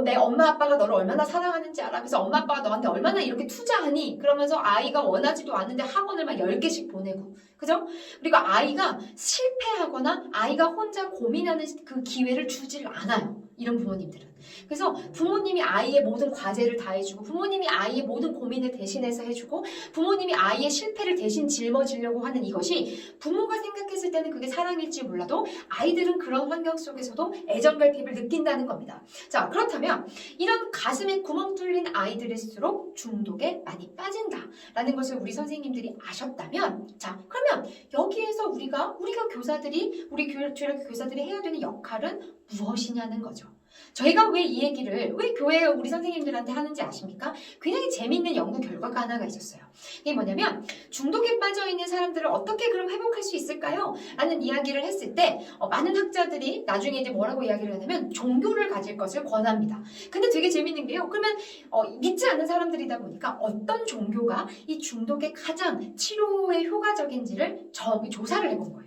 내 엄마 아빠가 너를 얼마나 사랑하는지 알아? 그래서 엄마 아빠가 너한테 얼마나 이렇게 투자하니? 그러면서 아이가 원하지도 않는데 학원을 막 10개씩 보내고 그죠? 그리고 아이가 실패하거나 아이가 혼자 고민하는 그 기회를 주질 않아요. 이런 부모님들은. 그래서 부모님이 아이의 모든 과제를 다 해주고 부모님이 아이의 모든 고민을 대신해서 해주고 부모님이 아이의 실패를 대신 짊어지려고 하는 이것이 부모가 생각했을 때는 그게 사랑일지 몰라도 아이들은 그런 환경 속에서도 애정결핍을 느낀다는 겁니다. 자, 그렇다면 이런 가슴에 구멍 뚫린 아이들일수록 중독에 많이 빠진다라는 것을 우리 선생님들이 아셨다면 자, 그러면 여기에서 우리가 교사들이 우리 주일학교 교사들이 해야 되는 역할은 무엇이냐는 거죠. 저희가 왜 이 얘기를 왜 교회 우리 선생님들한테 하는지 아십니까? 굉장히 재밌는 연구 결과가 하나가 있었어요. 이게 뭐냐면 중독에 빠져 있는 사람들을 어떻게 그럼 회복할 수 있을까요? 라는 이야기를 했을 때 많은 학자들이 나중에 이제 뭐라고 이야기를 하냐면 종교를 가질 것을 권합니다. 근데 되게 재밌는 게요. 그러면 믿지 않는 사람들이다 보니까 어떤 종교가 이 중독에 가장 치료에 효과적인지를 조사를 해본 거예요.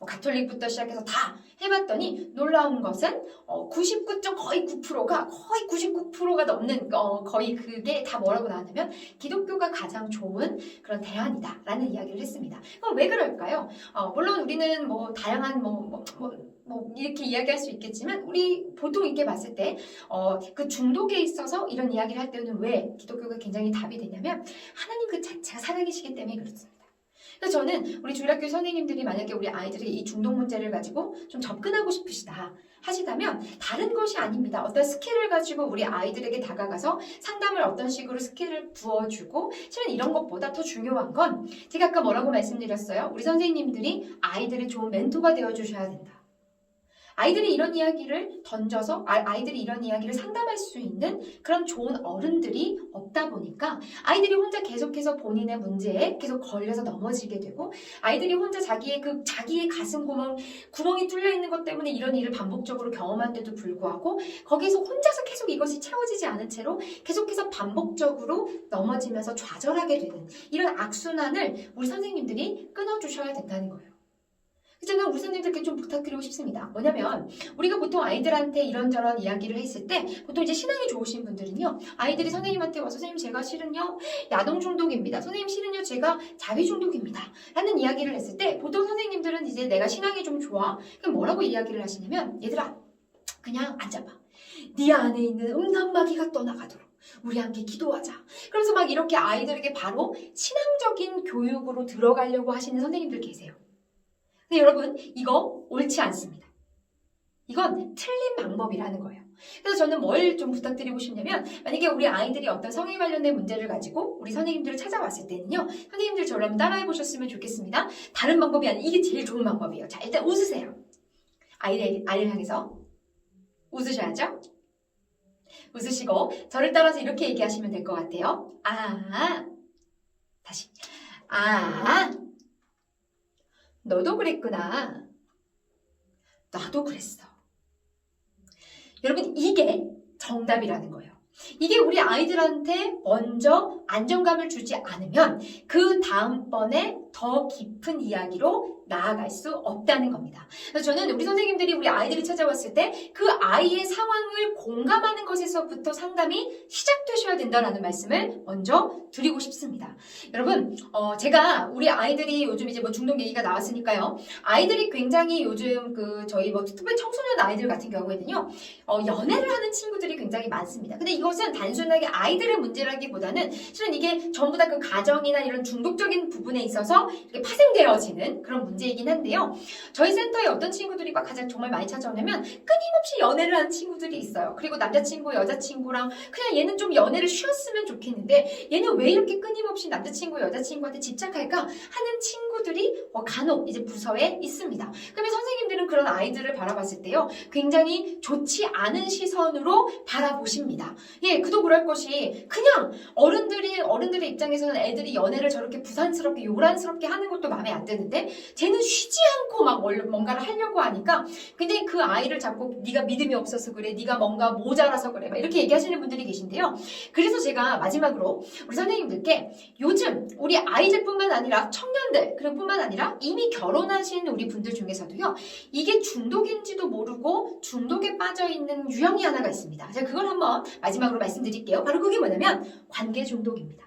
가톨릭부터 시작해서 다 해봤더니 놀라운 것은 99.9%가 넘는 거의 그게 다 뭐라고 나왔냐면 기독교가 가장 좋은 그런 대안이다 라는 이야기를 했습니다. 그럼 왜 그럴까요? 물론 우리는 뭐 다양한 이렇게 이야기할 수 있겠지만 우리 보통 이렇게 봤을 때 그 중독에 있어서 이런 이야기를 할 때는 왜 기독교가 굉장히 답이 되냐면 하나님 그 자체가 사랑이시기 때문에 그렇습니다. 그래서 저는 우리 주일학교 선생님들이 만약에 우리 아이들이 이 중독 문제를 가지고 좀 접근하고 싶으시다 하시다면 다른 것이 아닙니다. 어떤 스킬을 가지고 우리 아이들에게 다가가서 상담을 어떤 식으로 스킬을 부어주고 실은 이런 것보다 더 중요한 건 제가 아까 뭐라고 말씀드렸어요? 우리 선생님들이 아이들의 좋은 멘토가 되어주셔야 된다. 아이들이 이런 이야기를 던져서 아이들이 이런 이야기를 상담할 수 있는 그런 좋은 어른들이 없다 보니까 아이들이 혼자 계속해서 본인의 문제에 계속 걸려서 넘어지게 되고 아이들이 혼자 자기의 가슴 구멍이 뚫려 있는 것 때문에 이런 일을 반복적으로 경험한데도 불구하고 거기서 혼자서 계속 이것이 채워지지 않은 채로 계속해서 반복적으로 넘어지면서 좌절하게 되는 이런 악순환을 우리 선생님들이 끊어주셔야 된다는 거예요. 저는 우리 선생님들께 좀 부탁드리고 싶습니다. 뭐냐면 우리가 보통 아이들한테 이런저런 이야기를 했을 때 보통 이제 신앙이 좋으신 분들은요. 아이들이 선생님한테 와서 선생님 제가 실은요 야동 중독입니다. 선생님 실은요 제가 자위 중독입니다. 라는 이야기를 했을 때 보통 선생님들은 이제 내가 신앙이 좀 좋아. 그럼 뭐라고 이야기를 하시냐면 얘들아 그냥 앉아봐. 네 안에 있는 음란마귀가 떠나가도록 우리 함께 기도하자. 그래서 막 이렇게 아이들에게 바로 신앙적인 교육으로 들어가려고 하시는 선생님들 계세요. 근데 여러분 이거 옳지 않습니다. 이건 틀린 방법이라는 거예요. 그래서 저는 뭘 좀 부탁드리고 싶냐면 만약에 우리 아이들이 어떤 성에 관련된 문제를 가지고 우리 선생님들을 찾아왔을 때는요. 선생님들 저를 한번 따라해 보셨으면 좋겠습니다. 다른 방법이 아니라 이게 제일 좋은 방법이에요. 자 일단 웃으세요. 아이를 향해서 웃으셔야죠. 웃으시고 저를 따라서 이렇게 얘기하시면 될 것 같아요. 다시 너도 그랬구나. 나도 그랬어. 여러분 이게 정답이라는 거예요. 이게 우리 아이들한테 먼저 안정감을 주지 않으면 그 다음번에 더 깊은 이야기로 나아갈 수 없다는 겁니다. 그래서 저는 우리 선생님들이 우리 아이들이 찾아왔을 때 그 아이의 상황을 공감하는 것에서부터 상담이 시작되셔야 된다는 말씀을 먼저 드리고 싶습니다. 여러분, 제가 우리 아이들이 요즘 이제 중독 얘기가 나왔으니까요. 아이들이 굉장히 요즘 저희 특별히 청소년 아이들 같은 경우에는요, 연애를 하는 친구들이 굉장히 많습니다. 근데 이것은 단순하게 아이들의 문제라기보다는 실은 이게 전부 다 그 가정이나 이런 중독적인 부분에 있어서 이렇게 파생되어지는 그런 문제이긴 한데요. 저희 센터에 어떤 친구들이 가장 정말 많이 찾아오냐면 끊임없이 연애를 하는 친구들이 있어요. 그리고 남자친구, 여자친구랑 그냥 얘는 좀 연애를 쉬었으면 좋겠는데 얘는 왜 이렇게 끊임없이 남자친구, 여자친구한테 집착할까 하는 친구들이 간혹 이제 부서에 있습니다. 그러면 선생님들은 그런 아이들을 바라봤을 때요. 굉장히 좋지 않은 시선으로 바라보십니다. 예, 그도 그럴 것이 그냥 어른들의 입장에서는 애들이 연애를 저렇게 부산스럽게 요란스럽게 하는 것도 마음에 안 드는데 쟤는 쉬지 않고 막 뭔가를 하려고 하니까 굉장히 그 아이를 자꾸 네가 믿음이 없어서 그래, 네가 뭔가 모자라서 그래 막 이렇게 얘기하시는 분들이 계신데요. 그래서 제가 마지막으로 우리 선생님들께 요즘 우리 아이들뿐만 아니라 청년들 그리고 뿐만 아니라 이미 결혼하신 우리 분들 중에서도요. 이게 중독인지도 모르고 중독에 빠져있는 유형이 하나가 있습니다. 제가 그걸 한번 마지막으로 말씀드릴게요. 바로 그게 뭐냐면 관계 중독입니다.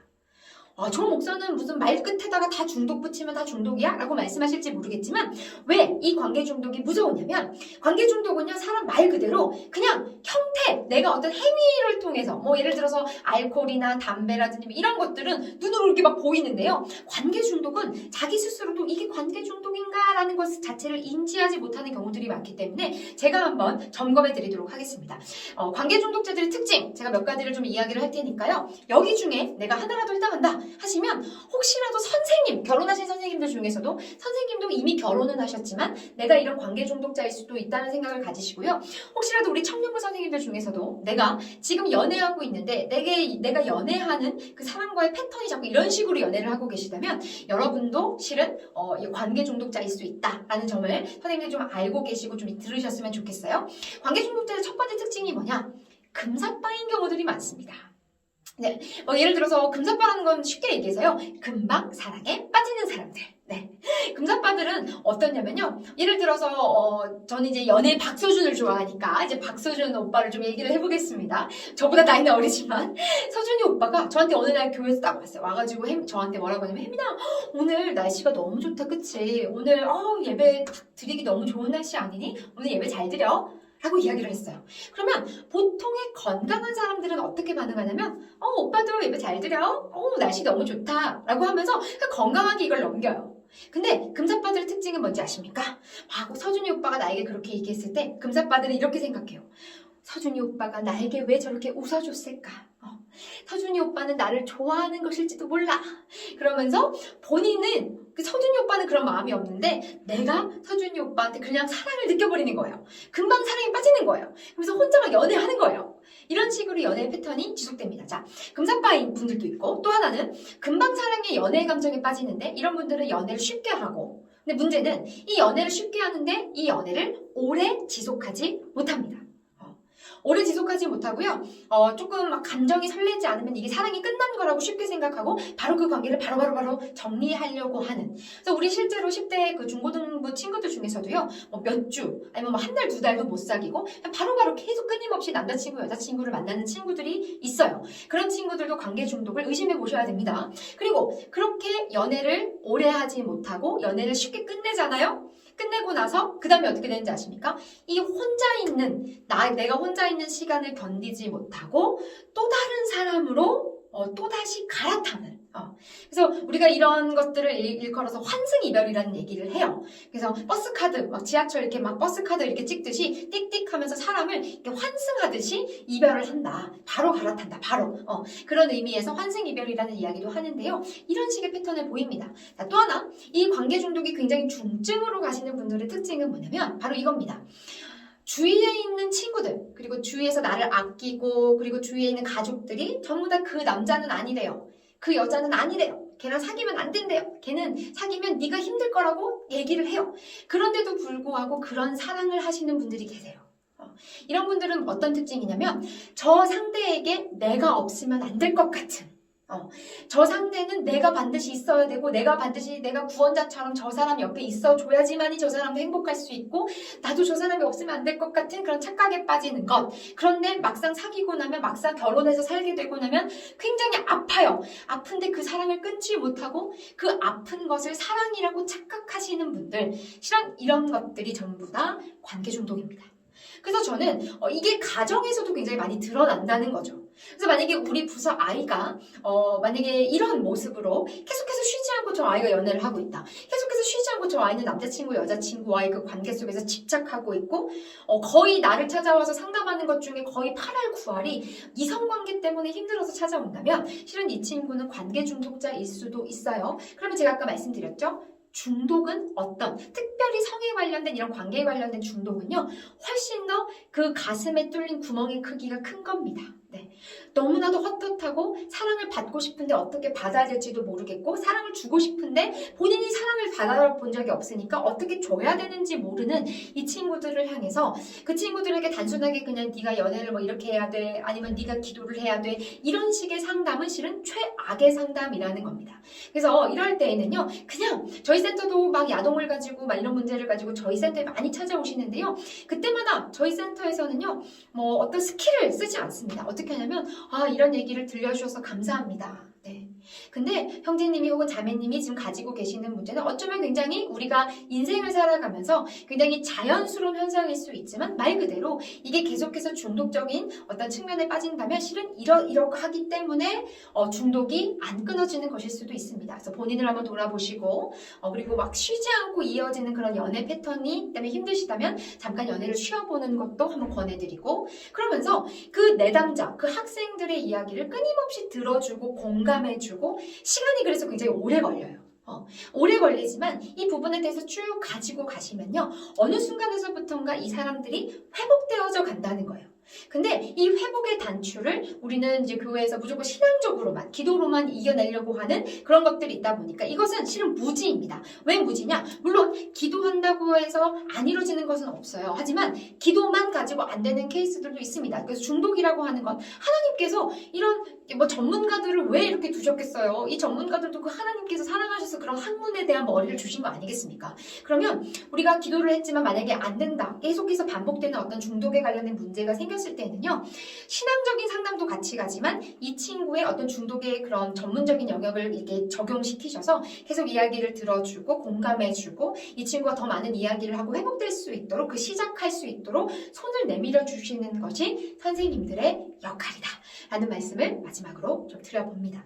정 목사는 무슨 말끝에다가 다 중독 붙이면 다 중독이야? 라고 말씀하실지 모르겠지만 왜 이 관계 중독이 무서우냐면 관계 중독은요 사람 말 그대로 그냥 형태 내가 어떤 행위를 통해서 예를 들어서 알코올이나 담배라든지 이런 것들은 눈으로 이렇게 막 보이는데요. 관계 중독은 자기 스스로도 이게 관계 중독인가 라는 것 자체를 인지하지 못하는 경우들이 많기 때문에 제가 한번 점검해 드리도록 하겠습니다. 관계 중독자들의 특징 제가 몇 가지를 좀 이야기를 할 테니까요. 여기 중에 내가 하나라도 해당한다 하시면 혹시라도 선생님, 결혼하신 선생님들 중에서도 선생님도 이미 결혼은 하셨지만 내가 이런 관계 중독자일 수도 있다는 생각을 가지시고요. 혹시라도 우리 청년부 선생님들 중에서도 내가 지금 연애하고 있는데 내가 연애하는 그 사람과의 패턴이 자꾸 이런 식으로 연애를 하고 계시다면 여러분도 실은 관계 중독자일 수 있다라는 점을 선생님들 좀 알고 계시고 좀 들으셨으면 좋겠어요. 관계 중독자의 첫 번째 특징이 뭐냐? 금사빠인 경우들이 많습니다. 네, 예를 들어서 금사빠라는 건 쉽게 얘기해서요. 금방 사랑에 빠지는 사람들. 네, 금사빠들은 어떠냐면요. 예를 들어서 저는 이제 연애 박서준을 좋아하니까 이제 박서준 오빠를 좀 얘기를 해보겠습니다. 저보다 나이는 어리지만 서준이 오빠가 저한테 어느 날 교회에서 딱 왔어요. 와가지고 저한테 뭐라고 하냐면 혜민아 오늘 날씨가 너무 좋다 그치? 오늘 예배 드리기 너무 좋은 날씨 아니니? 오늘 예배 잘 드려? 라고 이야기를 했어요. 그러면 보통의 건강한 사람들은 어떻게 반응하냐면 오빠도 예배 잘 드려? 날씨 너무 좋다 라고 하면서 건강하게 이걸 넘겨요. 근데 금사빠들의 특징은 뭔지 아십니까? 서준이 오빠가 나에게 그렇게 얘기했을 때 금사빠들은 이렇게 생각해요. 서준이 오빠가 나에게 왜 저렇게 웃어줬을까? 서준이 오빠는 나를 좋아하는 것일지도 몰라. 그러면서 본인은 서준이 오빠는 그런 마음이 없는데 내가 서준이 오빠한테 그냥 사랑을 느껴버리는 거예요. 금방 사랑에 빠지는 거예요. 그래서 혼자 막 연애하는 거예요. 이런 식으로 연애 패턴이 지속됩니다. 자, 금사빠인 분들도 있고 또 하나는 금방 사랑에 연애 감정에 빠지는데 이런 분들은 연애를 쉽게 하고 근데 문제는 이 연애를 쉽게 하는데 이 연애를 오래 지속하지 못합니다. 오래 지속하지 못하고요. 조금 막 감정이 설레지 않으면 이게 사랑이 끝난 거라고 쉽게 생각하고 바로 그 관계를 바로 정리하려고 하는. 그래서 우리 실제로 10대 그 중고등부 친구들 중에서도요. 몇 주 아니면 한 달, 두 달도 못 사귀고 바로 계속 끊임없이 남자친구, 여자친구를 만나는 친구들이 있어요. 그런 친구들도 관계 중독을 의심해 보셔야 됩니다. 그리고 그렇게 연애를 오래 하지 못하고 연애를 쉽게 끝내잖아요. 끝내고 나서 그 다음에 어떻게 되는지 아십니까? 이 내가 혼자 있는 시간을 견디지 못하고 또 다른 사람으로 또다시 갈아타는 그래서 우리가 이런 것들을 일컬어서 환승이별이라는 얘기를 해요. 그래서 버스카드, 막 지하철 이렇게 막 버스카드 이렇게 찍듯이 띡띡 하면서 사람을 이렇게 환승하듯이 이별을 한다. 바로 갈아탄다. 바로. 그런 의미에서 환승이별이라는 이야기도 하는데요. 이런 식의 패턴을 보입니다. 자, 또 하나, 이 관계 중독이 굉장히 중증으로 가시는 분들의 특징은 뭐냐면 바로 이겁니다. 주위에 있는 친구들, 그리고 주위에서 나를 아끼고, 그리고 주위에 있는 가족들이 전부 다 그 남자는 아니래요. 그 여자는 아니래요. 걔랑 사귀면 안 된대요. 걔는 사귀면 네가 힘들 거라고 얘기를 해요. 그런데도 불구하고 그런 사랑을 하시는 분들이 계세요. 이런 분들은 어떤 특징이냐면 저 상대에게 내가 없으면 안 될 것 같은 저 상대는 내가 반드시 있어야 되고 내가 구원자처럼 저 사람 옆에 있어줘야지만이 저 사람도 행복할 수 있고 나도 저 사람이 없으면 안 될 것 같은 그런 착각에 빠지는 것. 그런데 막상 사귀고 나면 막상 결혼해서 살게 되고 나면 굉장히 아파요. 아픈데 그 사랑을 끊지 못하고 그 아픈 것을 사랑이라고 착각하시는 분들 실은 이런 것들이 전부 다 관계 중독입니다. 그래서 저는 이게 가정에서도 굉장히 많이 드러난다는 거죠. 그래서 만약에 우리 부서 아이가 만약에 이런 모습으로 계속해서 쉬지 않고 저 아이가 연애를 하고 있다. 계속해서 쉬지 않고 저 아이는 남자친구, 여자친구와의 그 관계 속에서 집착하고 있고 거의 나를 찾아와서 상담하는 것 중에 거의 8할 9할이 이성관계 때문에 힘들어서 찾아온다면 실은 이 친구는 관계 중독자일 수도 있어요. 그러면 제가 아까 말씀드렸죠. 중독은 특별히 성에 관련된 이런 관계에 관련된 중독은요. 훨씬 더 그 가슴에 뚫린 구멍의 크기가 큰 겁니다. 네. 너무나도 헛헛하고 사랑을 받고 싶은데 어떻게 받아야 될지도 모르겠고 사랑을 주고 싶은데 본인이 사랑을 받아본 적이 없으니까 어떻게 줘야 되는지 모르는 이 친구들을 향해서 그 친구들에게 단순하게 그냥 네가 연애를 이렇게 해야 돼 아니면 네가 기도를 해야 돼 이런 식의 상담은 실은 최악의 상담이라는 겁니다. 그래서 이럴 때에는요 그냥 저희 센터도 막 야동을 가지고 막 이런 문제를 가지고 저희 센터에 많이 찾아오시는데요. 그때마다 저희 센터에서는요 어떤 스킬을 쓰지 않습니다. 어떻게 하냐면 이런 얘기를 들려주셔서 감사합니다. 네. 근데 형제님이 혹은 자매님이 지금 가지고 계시는 문제는 어쩌면 굉장히 우리가 인생을 살아가면서 굉장히 자연스러운 현상일 수 있지만 말 그대로 이게 계속해서 중독적인 어떤 측면에 빠진다면 실은 이렇게 하기 때문에 중독이 안 끊어지는 것일 수도 있습니다. 그래서 본인을 한번 돌아보시고 그리고 막 쉬지 않고 이어지는 그런 연애 패턴이 때문에 힘드시다면 잠깐 연애를 쉬어보는 것도 한번 권해드리고 그러면서 그 내담자, 그 학생들의 이야기를 끊임없이 들어주고 공감해주고 만들어주고 시간이 그래서 굉장히 오래 걸려요. 오래 걸리지만 이 부분에 대해서 쭉 가지고 가시면요. 어느 순간에서부턴가 이 사람들이 회복되어져 간다는 거예요. 근데 이 회복의 단추를 우리는 이제 교회에서 무조건 신앙적으로만, 기도로만 이겨내려고 하는 그런 것들이 있다 보니까 이것은 실은 무지입니다. 왜 무지냐? 물론 기도한다고 해서 안 이루어지는 것은 없어요. 하지만 기도만 가지고 안 되는 케이스들도 있습니다. 그래서 중독이라고 하는 건 하나님께서 이런 전문가들을 왜 이렇게 두셨겠어요? 이 전문가들도 그 하나님께서 사랑하셔서 그런 학문에 대한 머리를 주신 거 아니겠습니까? 그러면 우리가 기도를 했지만 만약에 안 된다, 계속해서 반복되는 어떤 중독에 관련된 문제가 생겼을 때는요, 신앙적인 상담도 같이 가지만 이 친구의 어떤 중독의 그런 전문적인 영역을 이렇게 적용시키셔서 계속 이야기를 들어주고 공감해주고 이 친구가 더 많은 이야기를 하고 회복될 수 있도록 그 시작할 수 있도록 손을 내밀어 주시는 것이 선생님들의 역할이다 라는 말씀을 마지막으로 좀 드려봅니다.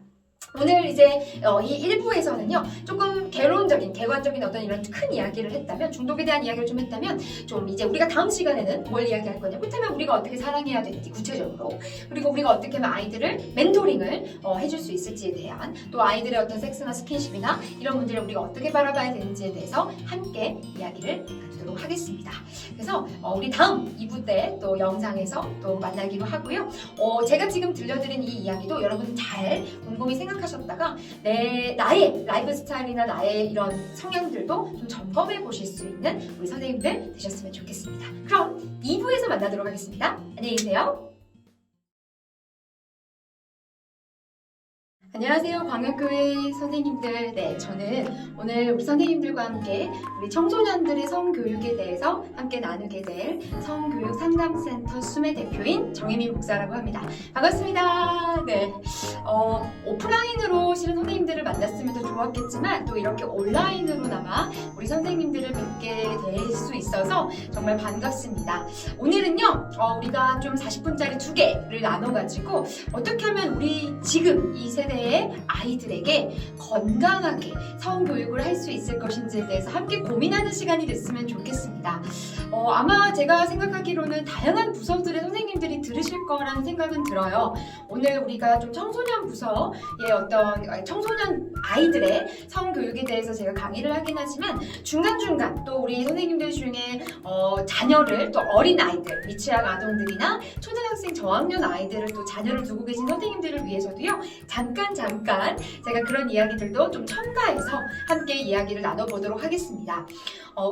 오늘 이제 이 1부에서는요 조금 개론적인 객관적인 어떤 이런 큰 이야기를 했다면, 중독에 대한 이야기를 좀 했다면, 좀 이제 우리가 다음 시간에는 뭘 이야기할 거냐, 그렇다면 우리가 어떻게 사랑해야 될지 구체적으로, 그리고 우리가 어떻게 하면 아이들을 멘토링을 해줄 수 있을지에 대한, 또 아이들의 어떤 섹스나 스킨십이나 이런 문제를 우리가 어떻게 바라봐야 되는지에 대해서 함께 이야기를 나누도록 하겠습니다. 그래서 우리 다음 2부 때 또 영상에서 또 만나기로 하고요. 제가 지금 들려드린 이 이야기도 여러분 잘 곰곰이 생각하셨다가 나의 라이프 스타일이나 나의 이런 성향들도 좀 점검해 보실 수 있는 우리 선생님들 되셨으면 좋겠습니다. 그럼 2부에서 만나도록 하겠습니다. 안녕히 계세요. 안녕하세요, 광역교회 선생님들. 네, 저는 오늘 우리 선생님들과 함께 우리 청소년들의 성교육에 대해서 함께 나누게 될 성교육 상담센터 수매 대표인 정혜민 목사라고 합니다. 반갑습니다. 네, 오프라인으로 실은 선생님들을 만났으면 더 좋았겠지만 또 이렇게 온라인으로나마 우리 선생님들을 뵙게 될 수 있어서 정말 반갑습니다. 오늘은요, 우리가 좀 40분짜리 2개를 나눠가지고 어떻게 하면 우리 지금 이 세대의 아이들에게 건강하게 성교육을 할 수 있을 것인지에 대해서 함께 고민하는 시간이 됐으면 좋겠습니다. 아마 제가 생각하기로는 다양한 부서들의 선생님들이 들으실 거라는 생각은 들어요. 오늘 우리가 좀 청소년 부서의 어떤 청소년 아이들의 성교육에 대해서 제가 강의를 하긴 하지만 중간중간 또 우리 선생님들 중에 자녀를, 또 어린 아이들, 미취학 아동들이나 초등학생 저학년 아이들을 또 자녀를 두고 계신 선생님들을 위해서도요, 잠깐 제가 그런 이야기들도 좀 첨가해서 함께 이야기를 나눠보도록 하겠습니다.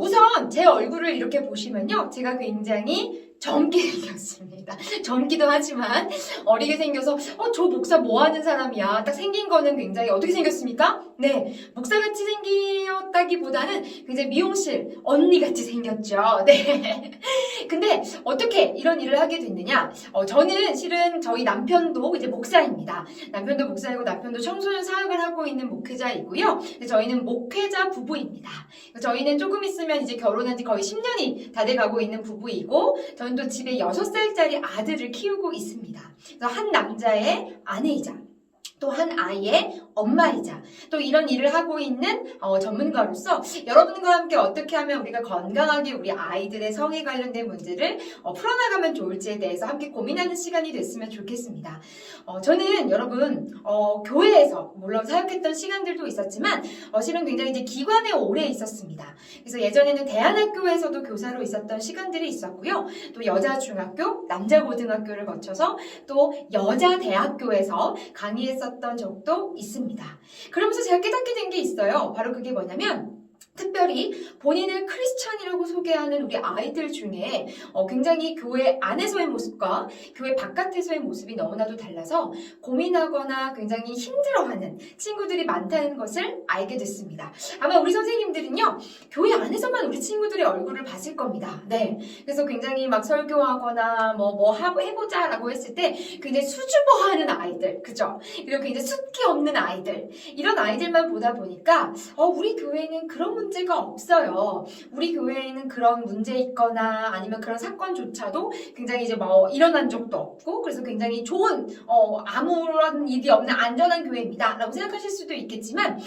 우선 제 얼굴을 이렇게 보시면요, 제가 굉장히 젊게 생겼습니다. 젊기도 하지만 어리게 생겨서 저 목사 뭐 하는 사람이야, 딱 생긴 거는 굉장히 어떻게 생겼습니까? 네, 목사같이 생겼다기보다는 굉장히 미용실 언니같이 생겼죠. 네. 근데 어떻게 이런 일을 하게 됐느냐, 저는 실은 저희 남편도 이제 목사입니다. 남편도 목사이고 남편도 청소년 사역을 하고 있는 목회자이고요. 저희는 목회자 부부입니다. 저희는 조금 있으면 이제 결혼한 지 거의 10년이 다 돼가고 있는 부부이고, 저는 또 집에 6살짜리 아들을 키우고 있습니다. 그래서 한 남자의 아내이자 또 한 아이의 엄마이자 또 이런 일을 하고 있는 전문가로서 여러분과 함께 어떻게 하면 우리가 건강하게 우리 아이들의 성에 관련된 문제를 풀어나가면 좋을지에 대해서 함께 고민하는 시간이 됐으면 좋겠습니다. 저는 여러분 교회에서 물론 사역했던 시간들도 있었지만 실은 굉장히 이제 기관에 오래 있었습니다. 그래서 예전에는 대안학교에서도 교사로 있었던 시간들이 있었고요. 또 여자 중학교, 남자 고등학교를 거쳐서 또 여자 대학교에서 강의했었던 적도 있습니다. 그러면서 제가 깨닫게 된 게 있어요. 바로 그게 뭐냐면, 특별히 본인을 크리스찬이라고 소개하는 우리 아이들 중에 굉장히 교회 안에서의 모습과 교회 바깥에서의 모습이 너무나도 달라서 고민하거나 굉장히 힘들어하는 친구들이 많다는 것을 알게 됐습니다. 아마 우리 선생님들은요, 교회 안에서만 우리 친구들의 얼굴을 봤을 겁니다. 네, 그래서 굉장히 막 설교하거나 뭐 해보자 라고 했을 때 굉장히 수줍어하는 아이들, 그죠? 그리고 굉장히 숫기 없는 아이들, 이런 아이들만 보다 보니까 우리 교회는 그런 그런 문제가 없어요. 우리 교회에는 그런 문제 있거나 아니면 그런 사건조차도 굉장히 이제 뭐 일어난 적도 없고 그래서 굉장히 좋은 아무런 일이 없는 안전한 교회입니다 라고 생각하실 수도 있겠지만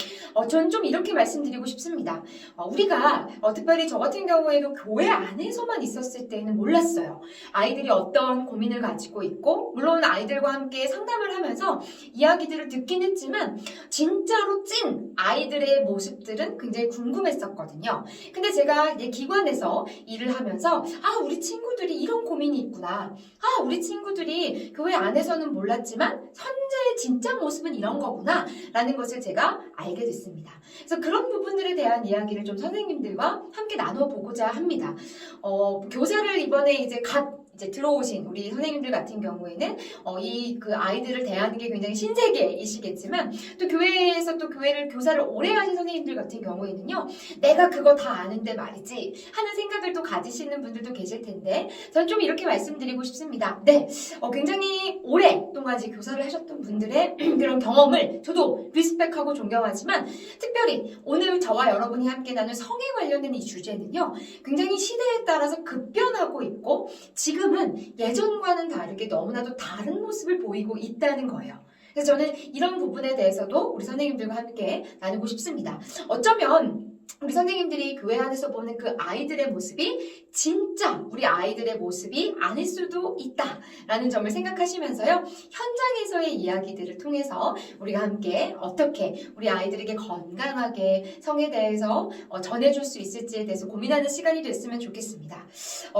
저는 좀 이렇게 말씀드리고 싶습니다. 우리가 특별히 저 같은 경우에도 교회 안에서만 있었을 때는 몰랐어요. 아이들이 어떤 고민을 가지고 있고 물론 아이들과 함께 상담을 하면서 이야기들을 듣긴 했지만 진짜로 찐 아이들의 모습들은 굉장히 궁금했었거든요. 근데 제가 이제 기관에서 일을 하면서 우리 친구들이 이런 고민이 있구나. 우리 친구들이 교회 안에서는 몰랐지만 현재의 진짜 모습은 이런 거구나 라는 것을 제가 알게 됐습니다. 그래서 그런 부분들에 대한 이야기를 좀 선생님들과 함께 나눠보고자 합니다. 교사를 이번에 이제 들어오신 우리 선생님들 같은 경우에는 이 그 아이들을 대하는 게 굉장히 신세계이시겠지만 또 교회에서 또 교사를 오래 하신 선생님들 같은 경우에는요 내가 그거 다 아는데 말이지 하는 생각을 또 가지시는 분들도 계실 텐데 저는 좀 이렇게 말씀드리고 싶습니다. 네, 굉장히 오랫동안 교사를 하셨던 분들의 그런 경험을 저도 리스펙하고 존경하지만 특별히 오늘 저와 여러분이 함께 나눌 성에 관련된 이 주제는요 굉장히 시대에 따라서 급변하고 있고 지금은 예전과는 다르게 너무나도 다른 모습을 보이고 있다는 거예요. 그래서 저는 이런 부분에 대해서도 우리 선생님들과 함께 나누고 싶습니다. 어쩌면 우리 선생님들이 교회 안에서 보는 그 아이들의 모습이 진짜 우리 아이들의 모습이 아닐 수도 있다라는 점을 생각하시면서요. 현장에서의 이야기들을 통해서 우리가 함께 어떻게 우리 아이들에게 건강하게 성에 대해서 전해줄 수 있을지에 대해서 고민하는 시간이 됐으면 좋겠습니다.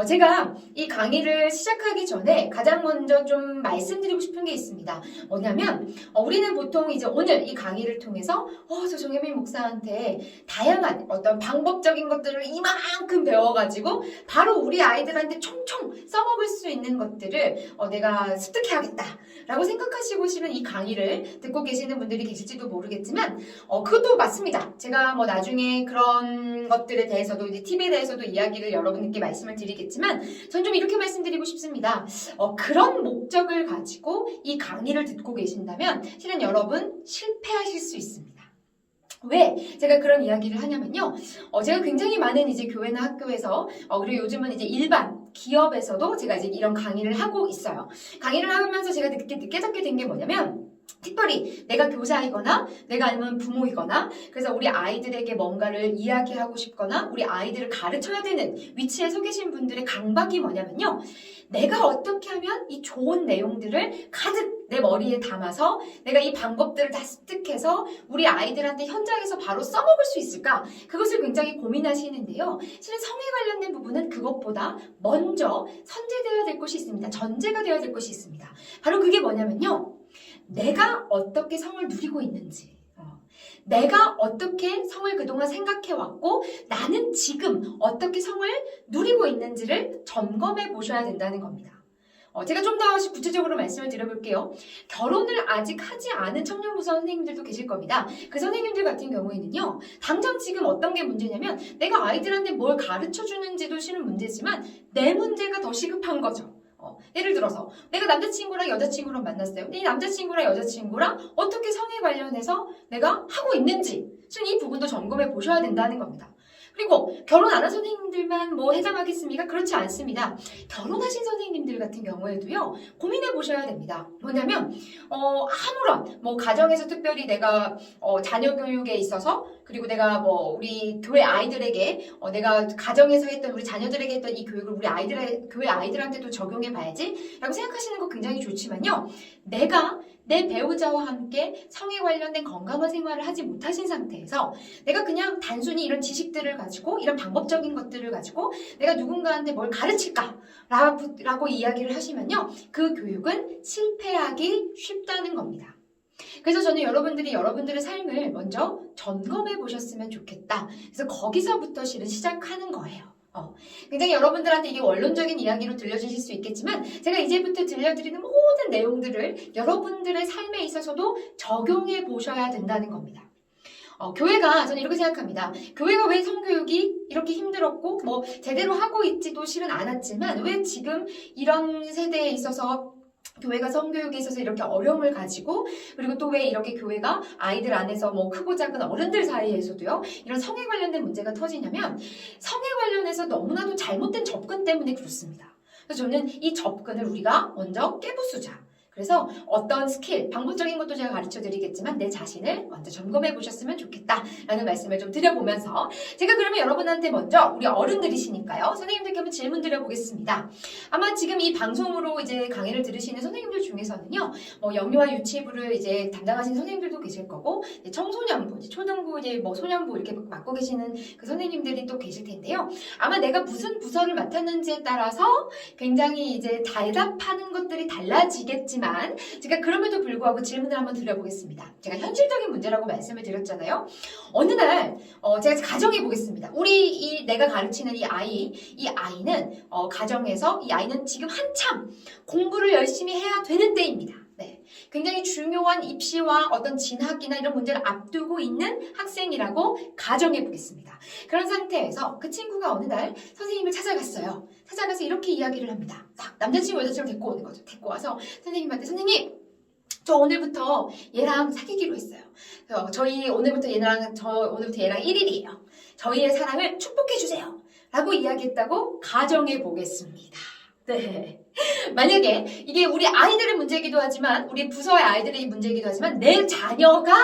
제가 이 강의를 시작하기 전에 가장 먼저 좀 말씀드리고 싶은 게 있습니다. 뭐냐면 우리는 보통 이제 오늘 이 강의를 통해서 저 정혜민 목사한테 다양한 어떤 방법적인 것들을 이만큼 배워가지고 바로 우리 아이들한테 총총 써먹을 수 있는 것들을 내가 습득해야겠다 라고 생각하시고 실은 이 강의를 듣고 계시는 분들이 계실지도 모르겠지만 그것도 맞습니다. 제가 뭐 나중에 그런 것들에 대해서도 이제 팁에 대해서도 이야기를 여러분께 말씀을 드리겠지만 전 좀 이렇게 말씀드리고 싶습니다. 그런 목적을 가지고 이 강의를 듣고 계신다면 실은 여러분 실패하실 수 있습니다. 왜 제가 그런 이야기를 하냐면요. 제가 굉장히 많은 이제 교회나 학교에서 그리고 요즘은 이제 일반 기업에서도 제가 이제 이런 강의를 하고 있어요. 강의를 하면서 제가 깨닫게 된 게 뭐냐면 특별히 내가 교사이거나 내가 아니면 부모이거나 그래서 우리 아이들에게 뭔가를 이야기하고 싶거나 우리 아이들을 가르쳐야 되는 위치에 서 계신 분들의 강박이 뭐냐면요. 내가 어떻게 하면 이 좋은 내용들을 가득 내 머리에 담아서 내가 이 방법들을 다 습득해서 우리 아이들한테 현장에서 바로 써먹을 수 있을까? 그것을 굉장히 고민하시는데요. 실은 성에 관련된 부분은 그것보다 먼저 선제되어야 될 것이 있습니다. 전제가 되어야 될 것이 있습니다. 바로 그게 뭐냐면요. 내가 어떻게 성을 누리고 있는지 내가 어떻게 성을 그동안 생각해왔고 나는 지금 어떻게 성을 누리고 있는지를 점검해 보셔야 된다는 겁니다. 제가 좀 더 구체적으로 말씀을 드려볼게요. 결혼을 아직 하지 않은 청년부서 선생님들도 계실 겁니다. 그 선생님들 같은 경우에는요. 당장 지금 어떤 게 문제냐면 내가 아이들한테 뭘 가르쳐주는지도 실은 문제지만 내 문제가 더 시급한 거죠. 예를 들어서 내가 남자친구랑 여자친구랑 만났어요. 근데 이 남자친구랑 여자친구랑 어떻게 성에 관련해서 내가 하고 있는지 실은 이 부분도 점검해 보셔야 된다는 겁니다. 그리고 결혼 안 한 선생님들만 뭐 해당하겠습니까? 그렇지 않습니다. 결혼하신 선생님들 같은 경우에도요. 고민해 보셔야 됩니다. 뭐냐면 아무런 뭐 가정에서 특별히 내가 자녀 교육에 있어서 그리고 내가 뭐 우리 교회 아이들에게 내가 가정에서 했던 우리 자녀들에게 했던 이 교육을 우리 교회 아이들한테도 적용해 봐야지 라고 생각하시는 거 굉장히 좋지만요. 내가 내 배우자와 함께 성에 관련된 건강한 생활을 하지 못하신 상태에서 내가 그냥 단순히 이런 지식들을 가지고 이런 방법적인 것들을 가지고 내가 누군가한테 뭘 가르칠까 라고 이야기를 하시면요. 그 교육은 실패하기 쉽다는 겁니다. 그래서 저는 여러분들이 여러분들의 삶을 먼저 점검해 보셨으면 좋겠다. 그래서 거기서부터 실은 시작하는 거예요. 굉장히 여러분들한테 이게 원론적인 이야기로 들려주실 수 있겠지만 제가 이제부터 들려드리는 모든 내용들을 여러분들의 삶에 있어서도 적용해 보셔야 된다는 겁니다. 교회가 저는 이렇게 생각합니다. 교회가 왜 성교육이 이렇게 힘들었고 뭐 제대로 하고 있지도 실은 않았지만 왜 지금 이런 세대에 있어서 교회가 성교육에 있어서 이렇게 어려움을 가지고 그리고 또 왜 이렇게 교회가 아이들 안에서 뭐 크고 작은 어른들 사이에서도요 이런 성에 관련된 문제가 터지냐면 성에 관련해서 너무나도 잘못된 접근 때문에 그렇습니다. 그래서 저는 이 접근을 우리가 먼저 깨부수자. 그래서 어떤 스킬, 방법적인 것도 제가 가르쳐 드리겠지만 내 자신을 먼저 점검해 보셨으면 좋겠다라는 말씀을 좀 드려보면서 제가 그러면 여러분한테 먼저 우리 어른들이시니까요. 선생님들께 한번 질문 드려보겠습니다. 아마 지금 이 방송으로 이제 강의를 들으시는 선생님들 중에서는요. 영유아 유치부를 이제 담당하시는 선생님들도 계실 거고 청소년부, 초등부 이제 뭐 소년부 이렇게 맡고 계시는 그 선생님들이 또 계실 텐데요. 아마 내가 무슨 부서를 맡았는지에 따라서 굉장히 이제 대답하는 것들이 달라지겠지만 제가 그럼에도 불구하고 질문을 한번 드려보겠습니다. 제가 현실적인 문제라고 말씀을 드렸잖아요. 어느 날 제가 가정해 보겠습니다. 내가 가르치는 이 아이는 가정에서 이 아이는 지금 한참 공부를 열심히 해야 되는 때입니다. 네, 굉장히 중요한 입시와 어떤 진학이나 이런 문제를 앞두고 있는 학생이라고 가정해 보겠습니다. 그런 상태에서 그 친구가 어느 날 선생님을 찾아갔어요. 찾아가서 이렇게 이야기를 합니다. 남자친구 여자친구 데리고 오는 거죠. 데리고 와서 선생님한테 선생님 저 오늘부터 얘랑 사귀기로 했어요. 오늘부터 얘랑 1일이에요. 저희의 사랑을 축복해 주세요. 라고 이야기했다고 가정해 보겠습니다. 네. 만약에 이게 우리 아이들의 문제이기도 하지만 우리 부서의 아이들의 문제이기도 하지만 내 자녀가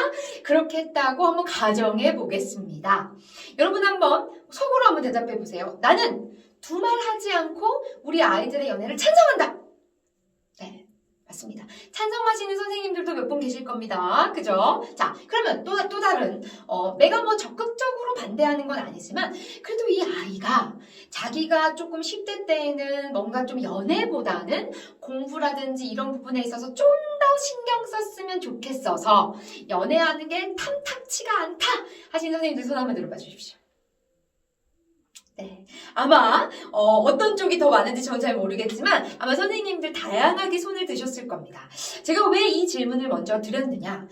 그렇게 했다고 한번 가정해 보겠습니다. 여러분 한번 속으로 한번 대답해 보세요. 나는 두말하지 않고 우리 아이들의 연애를 찬성한다. 네, 맞습니다. 찬성하시는 선생님들도 몇 분 계실 겁니다. 그죠? 자, 그러면 또 다른 내가 뭐 적극적으로 반대하는 건 아니지만 그래도 이 아이가 자기가 조금 10대 때에는 뭔가 좀 연애보다는 공부라든지 이런 부분에 있어서 좀 더 신경 썼으면 좋겠어서 연애하는 게 탐탁치가 않다 하시는 선생님들 손 한번 들어봐 주십시오. 네, 아마 어떤 쪽이 더 많은지 저는 잘 모르겠지만 아마 선생님들 다양하게 손을 드셨을 겁니다. 제가 왜 이 질문을 먼저 드렸느냐?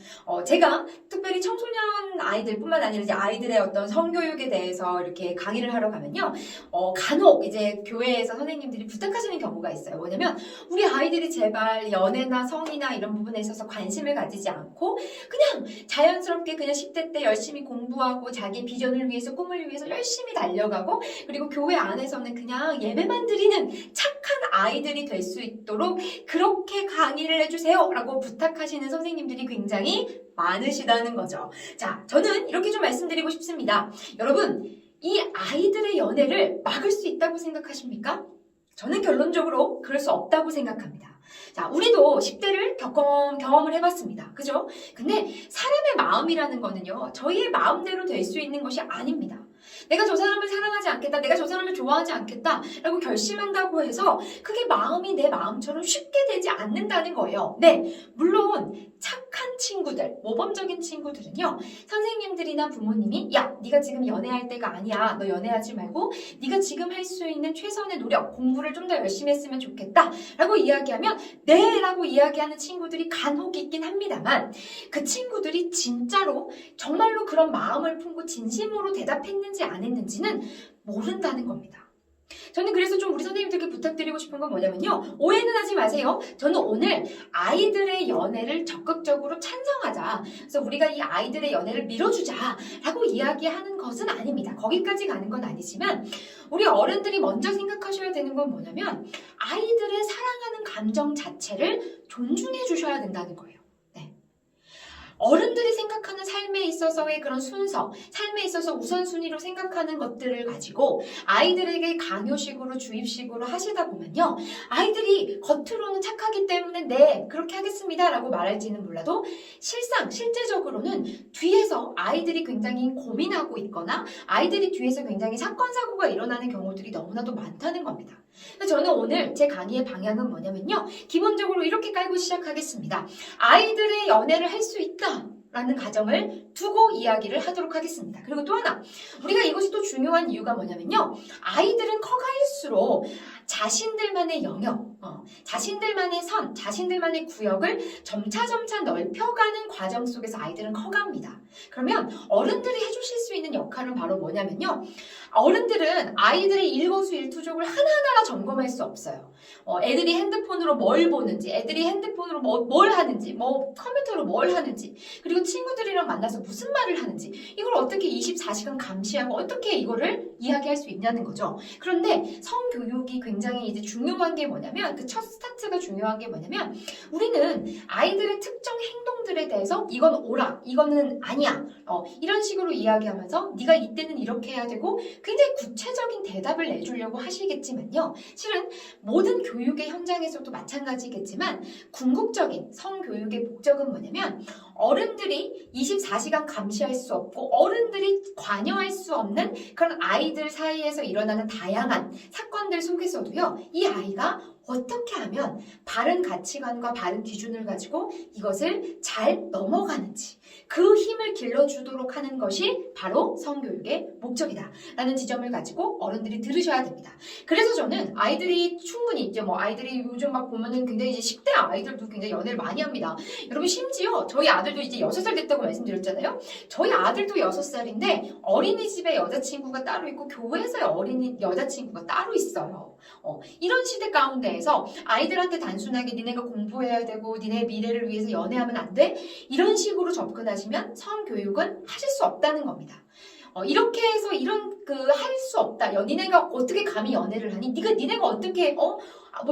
제가 특별히 청소년 아이들뿐만 아니라 이제 아이들의 어떤 성교육에 대해서 이렇게 강의를 하러 가면요, 간혹 이제 교회에서 선생님들이 부탁하시는 경우가 있어요. 뭐냐면 우리 아이들이 제발 연애나 성이나 이런 부분에 있어서 관심을 가지지 않고 그냥 자연스럽게 그냥 10대 때 열심히 공부하고 자기 비전을 위해서 꿈을 위해서 열심히 달려가고 그리고 교회 안에서는 그냥 예배만 드리는 착한 아이들이 될 수 있도록 그렇게 강의를 해주세요 라고 부탁하시는 선생님들이 굉장히 많으시다는 거죠. 자, 저는 이렇게 좀 말씀드리고 싶습니다. 여러분, 이 아이들의 연애를 막을 수 있다고 생각하십니까? 저는 결론적으로 그럴 수 없다고 생각합니다. 자, 우리도 10대를 경험을 해봤습니다. 그죠? 근데 사람의 마음이라는 거는요, 저희의 마음대로 될 수 있는 것이 아닙니다. 내가 저 사람을 사랑하지 않겠다, 내가 저 사람을 좋아하지 않겠다 라고 결심한다고 해서 그게 마음이 내 마음처럼 쉽게 되지 않는다는 거예요. 네, 물론 착한 친구들, 모범적인 친구들은요, 선생님들이나 부모님이 야, 네가 지금 연애할 때가 아니야, 너 연애하지 말고 네가 지금 할 수 있는 최선의 노력, 공부를 좀 더 열심히 했으면 좋겠다 라고 이야기하면 네 라고 이야기하는 친구들이 간혹 있긴 합니다만 그 친구들이 진짜로 정말로 그런 마음을 품고 진심으로 대답했는지 안 했는지는 모른다는 겁니다. 저는 그래서 좀 우리 선생님들께 부탁드리고 싶은 건 뭐냐면요, 오해는 하지 마세요. 저는 오늘 아이들의 연애를 적극적으로 찬성하자, 그래서 우리가 이 아이들의 연애를 밀어주자 라고 이야기하는 것은 아닙니다. 거기까지 가는 건 아니지만 우리 어른들이 먼저 생각하셔야 되는 건 뭐냐면 아이들의 사랑하는 감정 자체를 존중해 주셔야 된다는 거예요. 어른들이 생각하는 삶에 있어서의 그런 순서, 삶에 있어서 우선순위로 생각하는 것들을 가지고 아이들에게 강요식으로 주입식으로 하시다 보면요, 아이들이 겉으로는 착하기 때문에 네, 그렇게 하겠습니다 라고 말할지는 몰라도 실제적으로는 뒤에서 아이들이 굉장히 고민하고 있거나 아이들이 뒤에서 굉장히 사건, 사고가 일어나는 경우들이 너무나도 많다는 겁니다. 저는 오늘 제 강의의 방향은 뭐냐면요, 기본적으로 이렇게 깔고 시작하겠습니다. 아이들의 연애를 할 수 있다 라는 가정을 두고 이야기를 하도록 하겠습니다. 그리고 또 하나, 우리가 이것이 또 중요한 이유가 뭐냐면요. 아이들은 커갈수록 자신들만의 영역, 자신들만의 선, 자신들만의 구역을 점차 넓혀가는 과정 속에서 아이들은 커갑니다. 그러면 어른들이 해주실 수 있는 역할은 바로 뭐냐면요. 어른들은 아이들의 일거수일투족을 하나하나 점검할 수 없어요. 애들이 핸드폰으로 뭘 보는지, 애들이 핸드폰으로 뭘 하는지, 컴퓨터로 뭘 하는지, 그리고 친구들이랑 만나서 무슨 말을 하는지, 이걸 어떻게 24시간 감시하고 어떻게 이거를 이야기할 수 있냐는 거죠. 그런데 성교육이 굉장히 이제 중요한 게 뭐냐면, 그 첫 스타트가 중요한 게 뭐냐면, 우리는 아이들의 특정 행동들에 대해서 이건 옳아, 이거는 아니야, 이런 식으로 이야기하면서 네가 이때는 이렇게 해야 되고 굉장히 구체적인 대답을 내주려고 하시겠지만요. 실은 모든 교육의 현장에서도 마찬가지겠지만 궁극적인 성교육의 목적은 뭐냐면 어른들이 24시간 감시할 수 없고 어른들이 관여할 수 없는 그런 아이들 사이에서 일어나는 다양한 사건들 속에서도요. 이 아이가 어떻게 하면 바른 가치관과 바른 기준을 가지고 이것을 잘 넘어가는지 그 힘을 길러주도록 하는 것이 바로 성교육의 목적이다 라는 지점을 가지고 어른들이 들으셔야 됩니다. 그래서 저는 아이들이 충분히 이제 아이들이 요즘 막 보면은 굉장히 이제 10대 아이들도 굉장히 연애를 많이 합니다. 여러분 심지어 저희 아들도 이제 6살 됐다고 말씀드렸잖아요. 저희 아들도 6살인데 어린이집에 여자친구가 따로 있고 교회에서의 어린이 여자친구가 따로 있어요. 이런 시대 가운데에서 아이들한테 단순하게 니네가 공부해야 되고 니네 미래를 위해서 연애하면 안 돼? 이런 식으로 접근하시면 성교육은 하실 수 없다는 겁니다. 이렇게 해서 이런 할 수 없다. 니네가 어떻게 감히 연애를 하니? 니네가 어떻게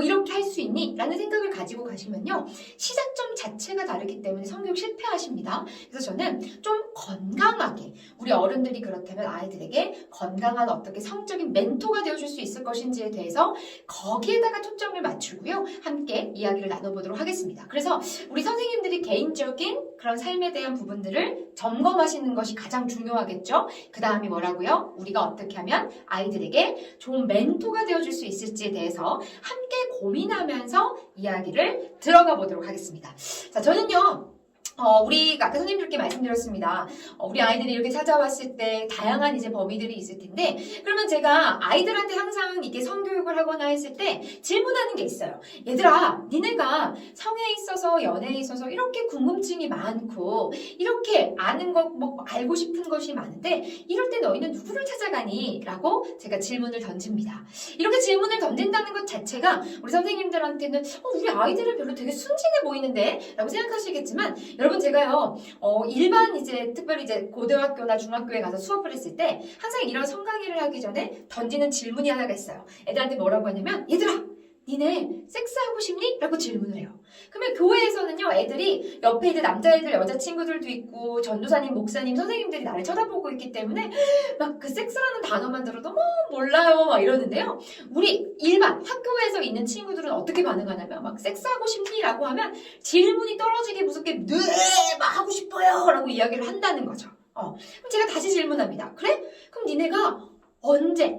이렇게 할 수 있니? 라는 생각을 가지고 가시면요. 시작점 자체가 다르기 때문에 성교육 실패하십니다. 그래서 저는 좀 건강하게 우리 어른들이 그렇다면 아이들에게 건강한 어떻게 성적인 멘토가 되어줄 수 있을 것인지에 대해서 거기에다가 초점을 맞추고요. 함께 이야기를 나눠보도록 하겠습니다. 그래서 우리 선생님들이 개인적인 그런 삶에 대한 부분들을 점검하시는 것이 가장 중요하겠죠. 그 다음이 뭐라고요? 우리가 어떻게 하면 아이들에게 좋은 멘토가 되어줄 수 있을지에 대해서 함께 고민하면서 이야기를 들어가 보도록 하겠습니다. 자, 저는요. 우리가 아까 선생님들께 말씀드렸습니다. 우리 아이들이 이렇게 찾아왔을 때 다양한 이제 범위들이 있을 텐데 그러면 제가 아이들한테 항상 이게 성교육을 하거나 했을 때 질문하는 게 있어요. 얘들아, 니네가 성에 있어서 연애에 있어서 이렇게 궁금증이 많고 이렇게 아는 것, 알고 싶은 것이 많은데 이럴 때 너희는 누구를 찾아가니? 라고 제가 질문을 던집니다. 이렇게 질문을 던진다는 것 자체가 우리 선생님들한테는 우리 아이들은 별로 되게 순진해 보이는데? 라고 생각하시겠지만 여러분 제가요 일반 이제 특별히 이제 고등학교나 중학교에 가서 수업을 했을 때 항상 이런 성강의를 하기 전에 던지는 질문이 하나가 있어요. 애들한테 뭐라고 하냐면 얘들아 니네 섹스하고 싶니? 라고 질문을 해요. 그러면 교회에서는요 애들이 옆에 이제 남자애들 여자친구들도 있고 전도사님 목사님 선생님들이 나를 쳐다보고 있기 때문에 막 그 섹스라는 단어만 들어도 몰라요 막 이러는데요. 우리 일반 학교에서 있는 친구들은 어떻게 반응하냐면 막 섹스하고 싶니? 라고 하면 질문이 떨어지게 무섭게 네 막 하고 싶어요 라고 이야기를 한다는 거죠. 그럼 제가 다시 질문합니다. 그래? 그럼 니네가 언제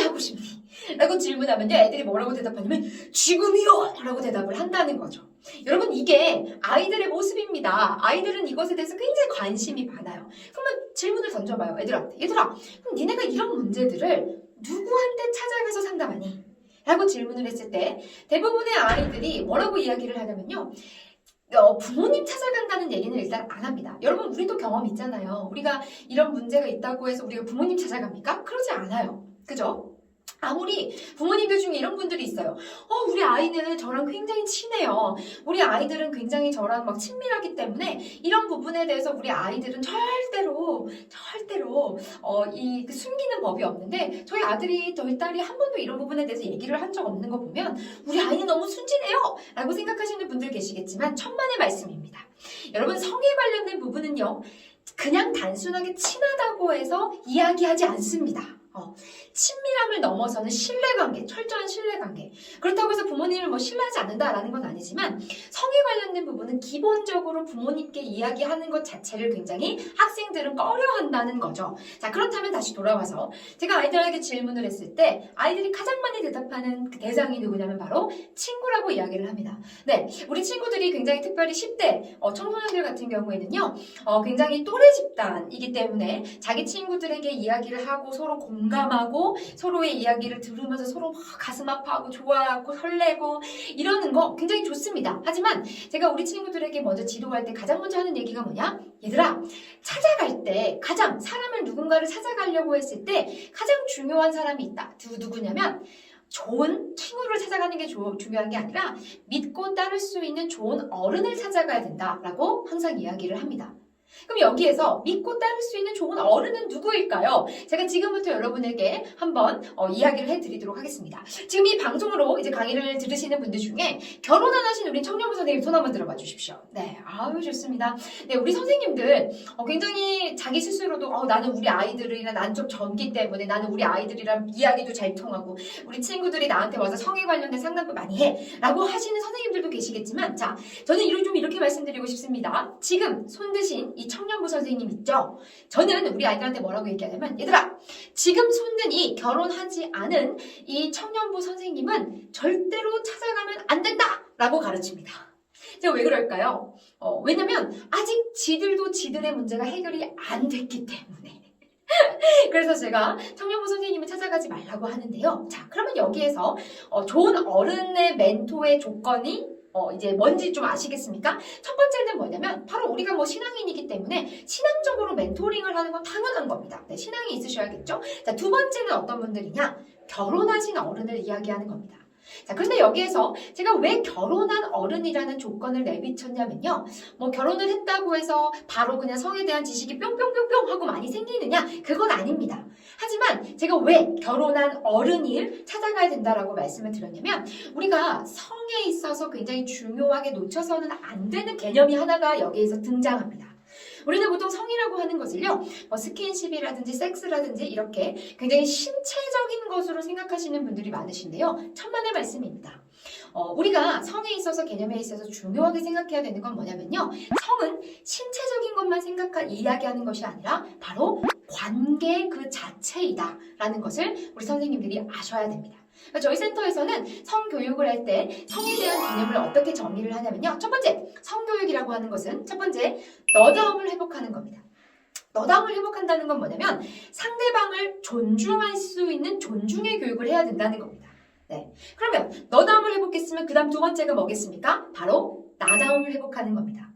하고 싶니? 라고 질문하면요 애들이 뭐라고 대답하냐면 지금이요! 라고 대답을 한다는 거죠. 여러분 이게 아이들의 모습입니다. 아이들은 이것에 대해서 굉장히 관심이 많아요. 그러면 질문을 던져봐요 애들한테. 얘들아 그럼 니네가 이런 문제들을 누구한테 찾아가서 상담하니? 라고 질문을 했을 때 대부분의 아이들이 뭐라고 이야기를 하냐면요 부모님 찾아간다는 얘기는 일단 안 합니다. 여러분 우리도 경험 있잖아요. 우리가 이런 문제가 있다고 해서 우리가 부모님 찾아갑니까? 그러지 않아요. 그죠? 아무리 부모님들 중에 이런 분들이 있어요. 우리 아이는 저랑 굉장히 친해요. 우리 아이들은 굉장히 저랑 막 친밀하기 때문에 이런 부분에 대해서 우리 아이들은 절대로 숨기는 법이 없는데 저희 아들이 저희 딸이 한 번도 이런 부분에 대해서 얘기를 한 적 없는 거 보면 우리 아이는 너무 순진해요 라고 생각하시는 분들 계시겠지만 천만의 말씀입니다. 여러분 성에 관련된 부분은요 그냥 단순하게 친하다고 해서 이야기하지 않습니다. 친밀함을 넘어서는 신뢰관계, 철저한 신뢰관계. 그렇다고 해서 부모님을 뭐 신뢰하지 않는다라는 건 아니지만 성에 관련된 부분은 기본적으로 부모님께 이야기하는 것 자체를 굉장히 학생들은 꺼려한다는 거죠. 자, 그렇다면 다시 돌아와서 제가 아이들에게 질문을 했을 때 아이들이 가장 많이 대답하는 그 대상이 누구냐면 바로 친구라고 이야기를 합니다. 네, 우리 친구들이 굉장히 특별히 10대 청소년들 같은 경우에는요, 굉장히 또래 집단이기 때문에 자기 친구들에게 이야기를 하고 서로 공감하고 서로의 이야기를 들으면서 서로 막 가슴 아파하고 좋아하고 설레고 이러는 거 굉장히 좋습니다. 하지만 제가 우리 친구들에게 먼저 지도할 때 가장 먼저 하는 얘기가 뭐냐? 얘들아, 찾아갈 때 가장 사람을 누군가를 찾아가려고 했을 때 가장 중요한 사람이 있다. 누구냐면 좋은 친구를 찾아가는 게 중요한 게 아니라 믿고 따를 수 있는 좋은 어른을 찾아가야 된다라고 항상 이야기를 합니다. 그럼 여기에서 믿고 따를 수 있는 좋은 어른은 누구일까요? 제가 지금부터 여러분에게 한번 이야기를 해드리도록 하겠습니다. 지금 이 방송으로 이제 강의를 들으시는 분들 중에 결혼 안 하신 우리 청년부 선생님 손 한번 들어봐 주십시오. 네, 아유 좋습니다. 네, 우리 선생님들 굉장히 자기 스스로도 나는 우리 아이들이랑 난 좀 젊기 때문에 나는 우리 아이들이랑 이야기도 잘 통하고 우리 친구들이 나한테 와서 성에 관련된 상담도 많이 해 라고 하시는 선생님들도 계시겠지만 자, 저는 이렇게 말씀드리고 싶습니다. 지금 손 드신 이 청년부 선생님 있죠? 저는 우리 아이들한테 뭐라고 얘기하냐면 얘들아, 지금 손든 이 결혼하지 않은 이 청년부 선생님은 절대로 찾아가면 안 된다! 라고 가르칩니다. 제가 왜 그럴까요? 왜냐면 아직 지들도 지들의 문제가 해결이 안 됐기 때문에. 그래서 제가 청년부 선생님을 찾아가지 말라고 하는데요. 자, 그러면 여기에서 좋은 어른의 멘토의 조건이 이제 뭔지 좀 아시겠습니까? 첫 번째는 뭐냐면 바로 우리가 뭐 신앙인이기 때문에 신앙적으로 멘토링을 하는 건 당연한 겁니다. 네, 신앙이 있으셔야겠죠? 자, 두 번째는 어떤 분들이냐? 결혼하신 어른을 이야기하는 겁니다. 자, 근데 여기에서 제가 왜 결혼한 어른이라는 조건을 내비쳤냐면요. 뭐 결혼을 했다고 해서 바로 그냥 성에 대한 지식이 뿅뿅뿅뿅 하고 많이 생기느냐? 그건 아닙니다. 하지만 제가 왜 결혼한 어른을 찾아가야 된다라고 말씀을 드렸냐면 우리가 성에 있어서 굉장히 중요하게 놓쳐서는 안 되는 개념이 하나가 여기에서 등장합니다. 우리는 보통 성이라고 하는 것을요, 스킨십이라든지 섹스라든지 이렇게 굉장히 신체적인 것으로 생각하시는 분들이 많으신데요. 천만의 말씀입니다. 우리가 성에 있어서 개념에 있어서 중요하게 생각해야 되는 건 뭐냐면요. 성은 신체적인 것만 이야기하는 것이 아니라 바로 관계 그 자체이다 라는 것을 우리 선생님들이 아셔야 됩니다. 저희 센터에서는 성교육을 할 때 성에 대한 개념을 어떻게 정의를 하냐면요. 첫 번째, 성교육이라고 하는 것은 첫 번째, 너다움을 회복하는 겁니다. 너다움을 회복한다는 건 뭐냐면 상대방을 존중할 수 있는 존중의 교육을 해야 된다는 겁니다. 네. 그러면 너다움을 회복했으면 그 다음 두 번째가 뭐겠습니까? 바로 나다움을 회복하는 겁니다.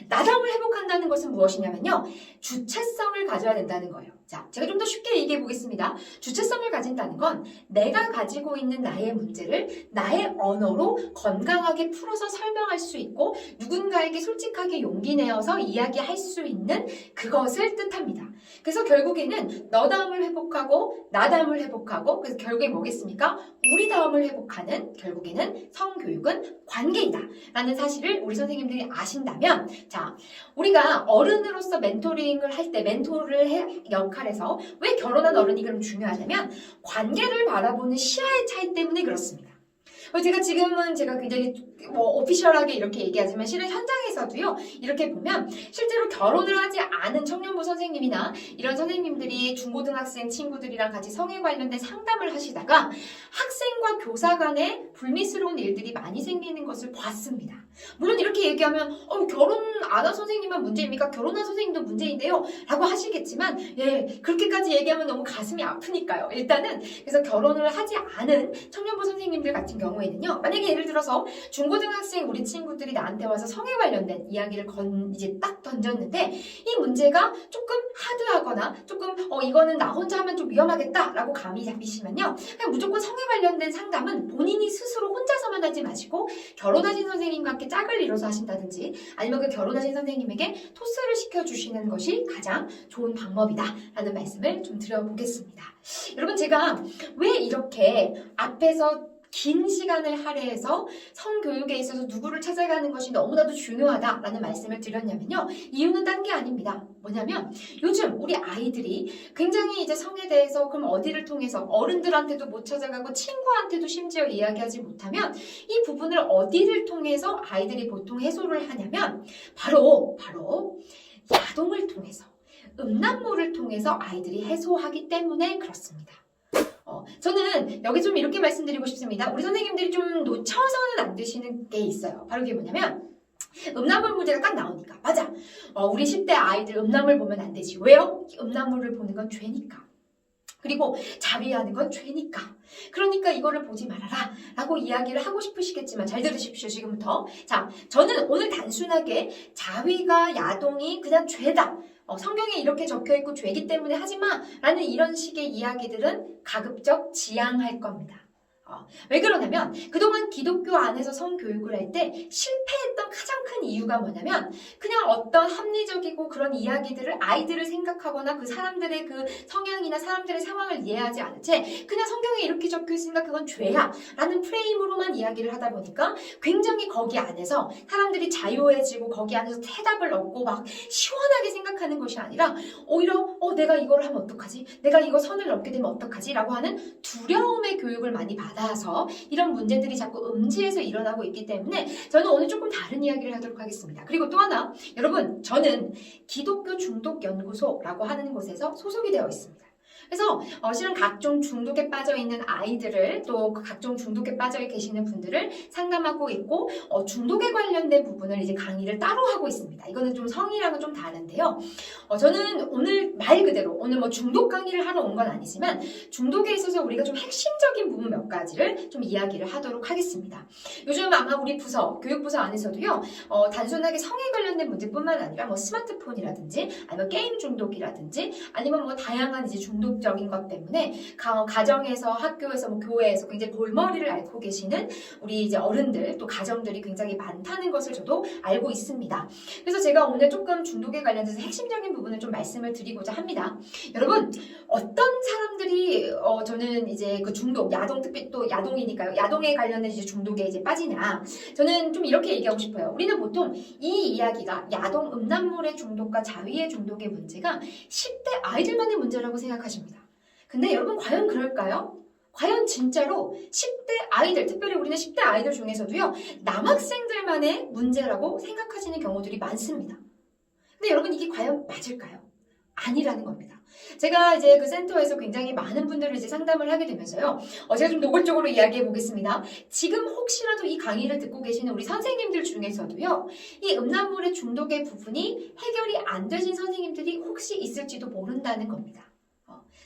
나다움을 회복한다는 것은 무엇이냐면요. 주체성을 가져야 된다는 거예요. 자, 제가 좀 더 쉽게 얘기해 보겠습니다. 주체성을 가진다는 건 내가 가지고 있는 나의 문제를 나의 언어로 건강하게 풀어서 설명할 수 있고 누군가에게 솔직하게 용기 내어서 이야기할 수 있는 그것을 뜻합니다. 그래서 결국에는 너다움을 회복하고 나다움을 회복하고 그래서 결국에 뭐겠습니까? 우리다움을 회복하는 결국에는 성교육은 관계이다 라는 사실을 우리 선생님들이 아신다면 자, 우리가 어른으로서 멘토링을 할 때 멘토를 역할에서 왜 결혼한 어른이 그럼 중요하냐면 관계를 바라보는 시야의 차이 때문에 그렇습니다. 제가 굉장히 오피셜하게 이렇게 얘기하지만 실은 현장에서도요 이렇게 보면 실제로 결혼을 하지 않은 청년부 선생님이나 이런 선생님들이 중고등학생 친구들이랑 같이 성에 관련된 상담을 하시다가 학생과 교사 간에 불미스러운 일들이 많이 생기는 것을 봤습니다. 물론 이렇게 얘기하면 결혼 안 한 선생님만 문제입니까? 결혼한 선생님도 문제인데요 라고 하시겠지만 예, 그렇게까지 얘기하면 너무 가슴이 아프니까요. 일단은 그래서 결혼을 하지 않은 청년부 선생님들 같은 경우에는요 만약에 예를 들어서 중고등학생 우리 친구들이 나한테 와서 성에 관련된 이야기를 이제 딱 던졌는데 이 문제가 조금 하드하거나 조금 이거는 나 혼자 하면 좀 위험하겠다라고 감이 잡히시면요 그냥 무조건 성에 관련된 상담은 본인이 스스로 혼자서만 하지 마시고 결혼하신 선생님과 함께 짝을 이뤄서 하신다든지 아니면 그 결혼하신 선생님에게 토스를 시켜주시는 것이 가장 좋은 방법이다라는 말씀을 좀 드려보겠습니다. 여러분 제가 왜 이렇게 앞에서 긴 시간을 할애해서 성교육에 있어서 누구를 찾아가는 것이 너무나도 중요하다라는 말씀을 드렸냐면요. 이유는 딴 게 아닙니다. 뭐냐면 요즘 우리 아이들이 굉장히 이제 성에 대해서 그럼 어디를 통해서 어른들한테도 못 찾아가고 친구한테도 심지어 이야기하지 못하면 이 부분을 어디를 통해서 아이들이 보통 해소를 하냐면 바로 야동을 통해서 음란물을 통해서 아이들이 해소하기 때문에 그렇습니다. 저는 여기 좀 이렇게 말씀드리고 싶습니다. 우리 선생님들이 좀 놓쳐서는 안 되시는 게 있어요. 바로 그게 뭐냐면 음란물 문제가 딱 나오니까 맞아. 우리 10대 아이들 음란물 보면 안 되지. 왜요? 음란물을 보는 건 죄니까. 그리고 자위하는 건 죄니까. 그러니까 이거를 보지 말아라 라고 이야기를 하고 싶으시겠지만 잘 들으십시오. 지금부터. 자, 저는 오늘 단순하게 자위가 야동이 그냥 죄다. 성경에 이렇게 적혀있고 죄이기 때문에 하지마 라는 이런 식의 이야기들은 가급적 지양할 겁니다. 왜 그러냐면 그동안 기독교 안에서 성교육을 할 때 실패했던 가장 큰 이유가 뭐냐면 그냥 어떤 합리적이고 그런 이야기들을 아이들을 생각하거나 그 사람들의 그 성향이나 사람들의 상황을 이해하지 않은 채 그냥 성경에 이렇게 적혀있으니까 그건 죄야 라는 프레임으로만 이야기를 하다 보니까 굉장히 거기 안에서 사람들이 자유해지고 거기 안에서 해답을 얻고 막 시원하게 생각하는 것이 아니라 오히려 내가 이걸 하면 어떡하지? 내가 이거 선을 넘게 되면 어떡하지? 라고 하는 두려움의 교육을 많이 받아서 이런 문제들이 자꾸 음지에서 일어나고 있기 때문에 저는 오늘 조금 다른 이야기를 하도록 하겠습니다. 그리고 또 하나, 여러분 저는 기독교 중독연구소라고 하는 곳에서 소속이 되어 있습니다. 그래서 실은 각종 중독에 빠져 있는 아이들을 또 각종 중독에 빠져 계시는 분들을 상담하고 있고 중독에 관련된 부분을 이제 강의를 따로 하고 있습니다. 이거는 좀 성이랑은 좀 다른데요. 저는 오늘 말 그대로 오늘 뭐 중독 강의를 하러 온 건 아니지만 중독에 있어서 우리가 좀 핵심적인 부분 몇 가지를 좀 이야기를 하도록 하겠습니다. 요즘 아마 우리 부서, 교육부서 안에서도요. 단순하게 성에 관련된 문제뿐만 아니라 뭐 스마트폰이라든지 아니면 게임 중독이라든지 아니면 뭐 다양한 이제 중독적인 것 때문에 가정에서 학교에서 뭐 교회에서 굉장히 골머리를 앓고 계시는 우리 이제 어른들 또 가정들이 굉장히 많다는 것을 저도 알고 있습니다. 그래서 제가 오늘 조금 중독에 관련해서 핵심적인 부분을 좀 말씀을 드리고자 합니다. 여러분 어떤 사람들이 저는 이제 그 중독, 야동 특히 또 야동이니까요. 야동에 관련된 이제 중독에 이제 빠지냐? 저는 좀 이렇게 얘기하고 싶어요. 우리는 보통 이 이야기가 야동 음란물의 중독과 자위의 중독의 문제가 10대 아이들만의 문제라고 생각하십니다. 근데 여러분 과연 그럴까요? 과연 진짜로 10대 아이들, 특별히 우리는 10대 아이들 중에서도요. 남학생들만의 문제라고 생각하시는 경우들이 많습니다. 근데 여러분 이게 과연 맞을까요? 아니라는 겁니다. 제가 이제 그 센터에서 굉장히 많은 분들을 이제 상담을 하게 되면서요. 제가 좀 노골적으로 이야기해 보겠습니다. 지금 혹시라도 이 강의를 듣고 계시는 우리 선생님들 중에서도요. 이 음란물의 중독의 부분이 해결이 안 되신 선생님들이 혹시 있을지도 모른다는 겁니다.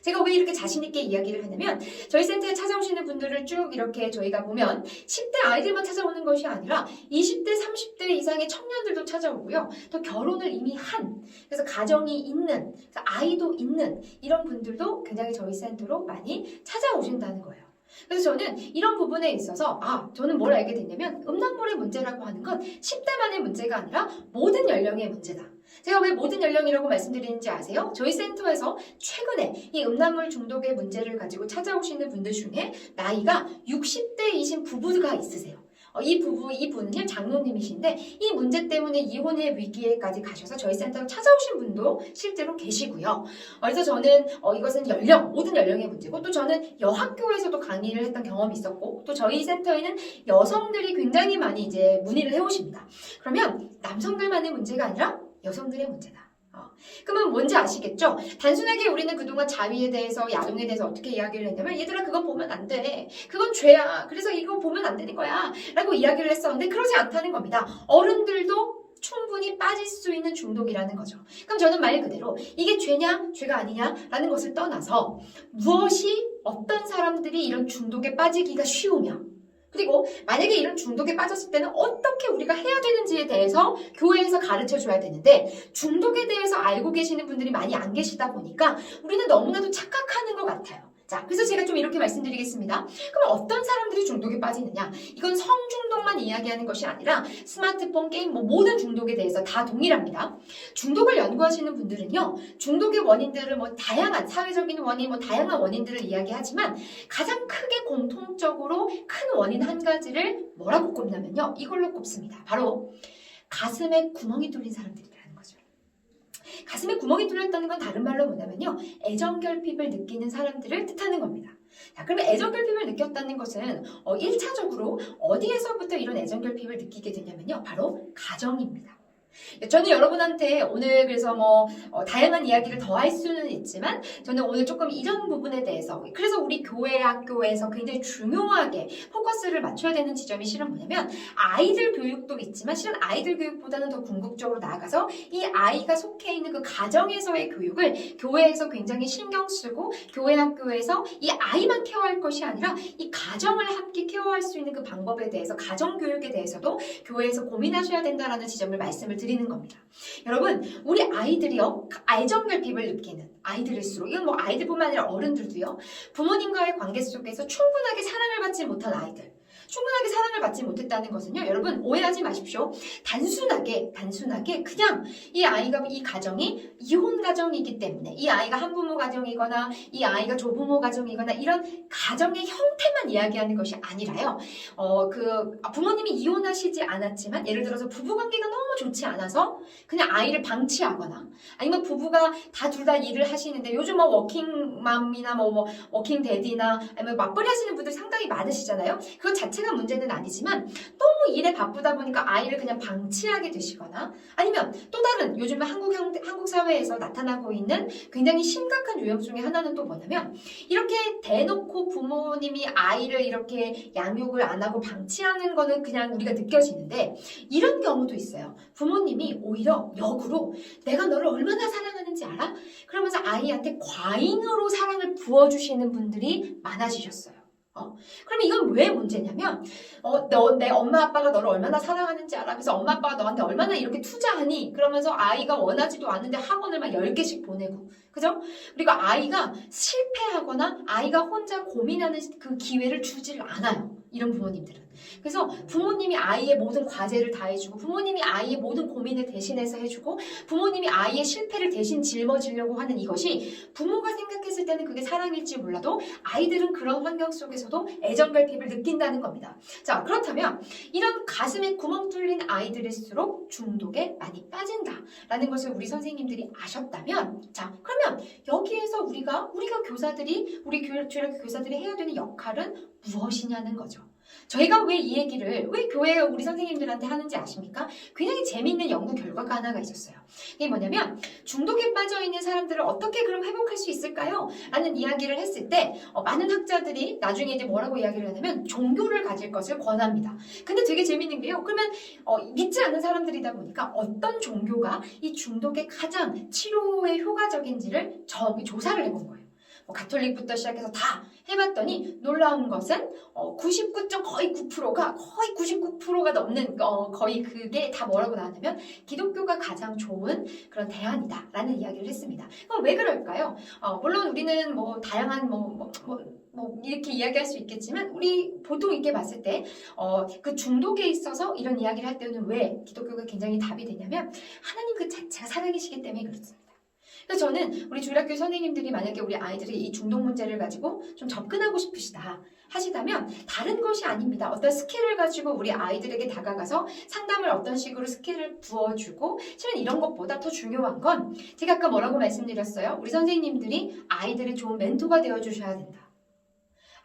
제가 왜 이렇게 자신있게 이야기를 하냐면 저희 센터에 찾아오시는 분들을 쭉 이렇게 저희가 보면 10대 아이들만 찾아오는 것이 아니라 20대, 30대 이상의 청년들도 찾아오고요. 또 결혼을 이미 한, 그래서 가정이 있는, 그래서 아이도 있는 이런 분들도 굉장히 저희 센터로 많이 찾아오신다는 거예요. 그래서 저는 이런 부분에 있어서 저는 뭘 알게 됐냐면 음란물의 문제라고 하는 건 10대만의 문제가 아니라 모든 연령의 문제다. 제가 왜 모든 연령이라고 말씀드리는지 아세요? 저희 센터에서 최근에 이 음란물 중독의 문제를 가지고 찾아오시는 분들 중에 나이가 60대이신 부부가 있으세요. 이분은요, 장로님이신데, 이 문제 때문에 이혼의 위기에까지 가셔서 저희 센터로 찾아오신 분도 실제로 계시고요. 그래서 저는, 이것은 모든 연령의 문제고, 또 저는 여학교에서도 강의를 했던 경험이 있었고, 또 저희 센터에는 여성들이 굉장히 많이 이제 문의를 해오십니다. 그러면 남성들만의 문제가 아니라 여성들의 문제다. 그러면 뭔지 아시겠죠? 단순하게 우리는 그동안 자위에 대해서 야동에 대해서 어떻게 이야기를 했냐면 얘들아 그건 보면 안 돼. 그건 죄야. 그래서 이거 보면 안 되는 거야. 라고 이야기를 했었는데 그러지 않다는 겁니다. 어른들도 충분히 빠질 수 있는 중독이라는 거죠. 그럼 저는 말 그대로 이게 죄냐 죄가 아니냐 라는 것을 떠나서 무엇이 어떤 사람들이 이런 중독에 빠지기가 쉬우며 그리고 만약에 이런 중독에 빠졌을 때는 어떻게 우리가 해야 되는지에 대해서 교회에서 가르쳐줘야 되는데 중독에 대해서 알고 계시는 분들이 많이 안 계시다 보니까 우리는 너무나도 착각하는 것 같아요. 자, 그래서 제가 좀 이렇게 말씀드리겠습니다. 그럼 어떤 사람들이 중독에 빠지느냐? 이건 성중독만 이야기하는 것이 아니라 스마트폰, 게임, 모든 중독에 대해서 다 동일합니다. 중독을 연구하시는 분들은요, 중독의 원인들을 다양한 사회적인 원인, 다양한 원인들을 이야기하지만 가장 크게 공통적으로 큰 원인 한 가지를 뭐라고 꼽냐면요, 이걸로 꼽습니다. 바로 가슴에 구멍이 뚫린 사람들이라는 거죠. 가슴에 구멍이 뚫렸다는 건 다른 말로 뭐냐면요, 애정결핍을 느끼는 사람들을 뜻하는 겁니다. 자, 그러면 애정결핍을 느꼈다는 것은 1차적으로 어디에서부터 이런 애정결핍을 느끼게 되냐면요, 바로 가정입니다. 저는 여러분한테 오늘 그래서 다양한 이야기를 더 할 수는 있지만 저는 오늘 조금 이런 부분에 대해서, 그래서 우리 교회 학교에서 굉장히 중요하게 포커스를 맞춰야 되는 지점이 실은 뭐냐면 아이들 교육도 있지만 실은 아이들 교육보다는 더 궁극적으로 나아가서 이 아이가 속해 있는 그 가정에서의 교육을 교회에서 굉장히 신경 쓰고 교회 학교에서 이 아이만 케어할 것이 아니라 이 가정을 함께 케어할 수 있는 그 방법에 대해서, 가정 교육에 대해서도 교회에서 고민하셔야 된다라는 지점을 말씀을 드리는 겁니다. 여러분, 우리 아이들이요, 애정결핍을 느끼는 아이들일수록, 이건 아이들뿐만 아니라 어른들도요, 부모님과의 관계 속에서 충분하게 사랑을 받지 못한 아이들, 충분하게 사랑을 받지 못했다는 것은요, 여러분 오해하지 마십시오. 단순하게 그냥 이 아이가, 이 가정이 이혼 가정이기 때문에, 이 아이가 한부모 가정이거나 이 아이가 조부모 가정이거나 이런 가정의 형태만 이야기하는 것이 아니라요, 부모님이 이혼하시지 않았지만 예를 들어서 부부관계가 너무 좋지 않아서 그냥 아이를 방치하거나, 아니면 부부가 둘 다 일을 하시는데, 요즘 워킹맘이나 워킹데디나 아니면 맞벌이 하시는 분들 상당히 많으시잖아요. 그것 자체가 문제는 아니지만 너무 일에 바쁘다 보니까 아이를 그냥 방치하게 되시거나, 아니면 또 다른 요즘에 한국 사회에서 나타나고 있는 굉장히 심각한 유형 중에 하나는 또 뭐냐면, 이렇게 대놓고 부모님이 아이를 이렇게 양육을 안 하고 방치하는 거는 그냥 우리가 느껴지는데, 이런 경우도 있어요. 부모님이 오히려 역으로 내가 너를 얼마나 사랑하는지 알아? 그러면서 아이한테 과잉으로 사랑을 부어주시는 분들이 많아지셨어요. 그러면 이건 왜 문제냐면, 내 엄마 아빠가 너를 얼마나 사랑하는지 알아? 그래서 엄마 아빠가 너한테 얼마나 이렇게 투자하니? 그러면서 아이가 원하지도 않는데 학원을 막 10개씩 보내고, 그죠? 그리고 아이가 실패하거나 아이가 혼자 고민하는 그 기회를 주질 않아요, 이런 부모님들은. 그래서 부모님이 아이의 모든 과제를 다 해주고, 부모님이 아이의 모든 고민을 대신해서 해주고, 부모님이 아이의 실패를 대신 짊어지려고 하는 이것이, 부모가 생각했을 때는 그게 사랑일지 몰라도 아이들은 그런 환경 속에서도 애정결핍을 느낀다는 겁니다. 자, 그렇다면 이런 가슴에 구멍 뚫린 아이들일수록 중독에 많이 빠진다라는 것을 우리 선생님들이 아셨다면, 자, 그러면 여기에서 우리가 교사들이, 우리 주일학교 교사들이 해야 되는 역할은 무엇이냐는 거죠. 저희가 왜 이 얘기를, 왜 교회 우리 선생님들한테 하는지 아십니까? 굉장히 재미있는 연구 결과가 하나가 있었어요. 이게 뭐냐면, 중독에 빠져있는 사람들을 어떻게 그럼 회복할 수 있을까요? 라는 이야기를 했을 때 많은 학자들이 나중에 이제 뭐라고 이야기를 하냐면 종교를 가질 것을 권합니다. 근데 되게 재미있는 게요, 그러면 믿지 않는 사람들이다 보니까 어떤 종교가 이 중독에 가장 치료에 효과적인지를 조사를 해본 거예요. 가톨릭부터 시작해서 다 해봤더니 놀라운 것은 99.9%가 넘는 거의 그게 다 뭐라고 나왔냐면 기독교가 가장 좋은 그런 대안이다 라는 이야기를 했습니다. 그럼 왜 그럴까요? 물론 우리는 다양한 이렇게 이야기할 수 있겠지만, 우리 보통 이렇게 봤을 때 그 중독에 있어서 이런 이야기를 할 때는 왜 기독교가 굉장히 답이 되냐면, 하나님 그 자체가 사랑이시기 때문에 그렇습니다. 그래서 저는 우리 주일학교 선생님들이 만약에 우리 아이들이 이 중독 문제를 가지고 좀 접근하고 싶으시다 하시다면, 다른 것이 아닙니다. 어떤 스킬을 가지고 우리 아이들에게 다가가서 상담을 어떤 식으로 스킬을 부어주고, 실은 이런 것보다 더 중요한 건, 제가 아까 뭐라고 말씀드렸어요? 우리 선생님들이 아이들의 좋은 멘토가 되어주셔야 된다.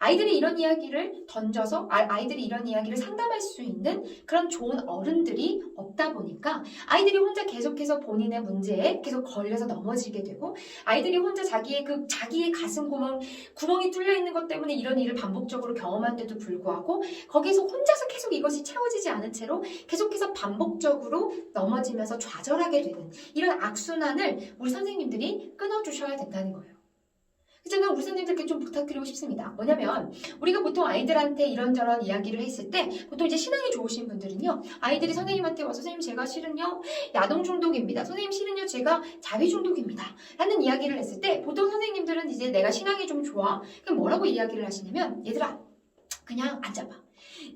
아이들이 이런 이야기를 던져서 아이들이 이런 이야기를 상담할 수 있는 그런 좋은 어른들이 없다 보니까 아이들이 혼자 계속해서 본인의 문제에 계속 걸려서 넘어지게 되고, 아이들이 혼자 자기의 가슴 구멍이 뚫려 있는 것 때문에 이런 일을 반복적으로 경험한데도 불구하고 거기서 혼자서 계속 이것이 채워지지 않은 채로 계속해서 반복적으로 넘어지면서 좌절하게 되는 이런 악순환을 우리 선생님들이 끊어주셔야 된다는 거예요. 저는 우리 선생님들께 좀 부탁드리고 싶습니다. 뭐냐면 우리가 보통 아이들한테 이런저런 이야기를 했을 때 보통 이제 신앙이 좋으신 분들은요. 아이들이 선생님한테 와서 선생님 제가 실은요 야동 중독입니다. 선생님 실은요 제가 자위 중독입니다. 라는 이야기를 했을 때 보통 선생님들은 이제 내가 신앙이 좀 좋아. 그럼 뭐라고 이야기를 하시냐면 얘들아 그냥 앉아봐.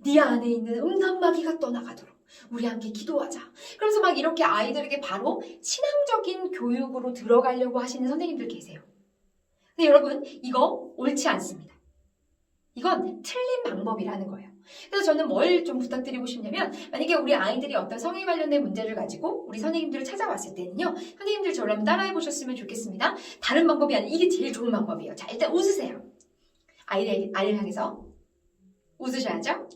네 안에 있는 음란마귀가 떠나가도록 우리 함께 기도하자. 그래서 막 이렇게 아이들에게 바로 신앙적인 교육으로 들어가려고 하시는 선생님들 계세요. 근데 여러분 이거 옳지 않습니다. 이건 틀린 방법이라는 거예요. 그래서 저는 뭘 좀 부탁드리고 싶냐면 만약에 우리 아이들이 어떤 성에 관련된 문제를 가지고 우리 선생님들을 찾아왔을 때는요. 선생님들 저를 한번 따라해 보셨으면 좋겠습니다. 다른 방법이 아니라 이게 제일 좋은 방법이에요. 자 일단 웃으세요. 아이를 향해서 웃으셔야죠.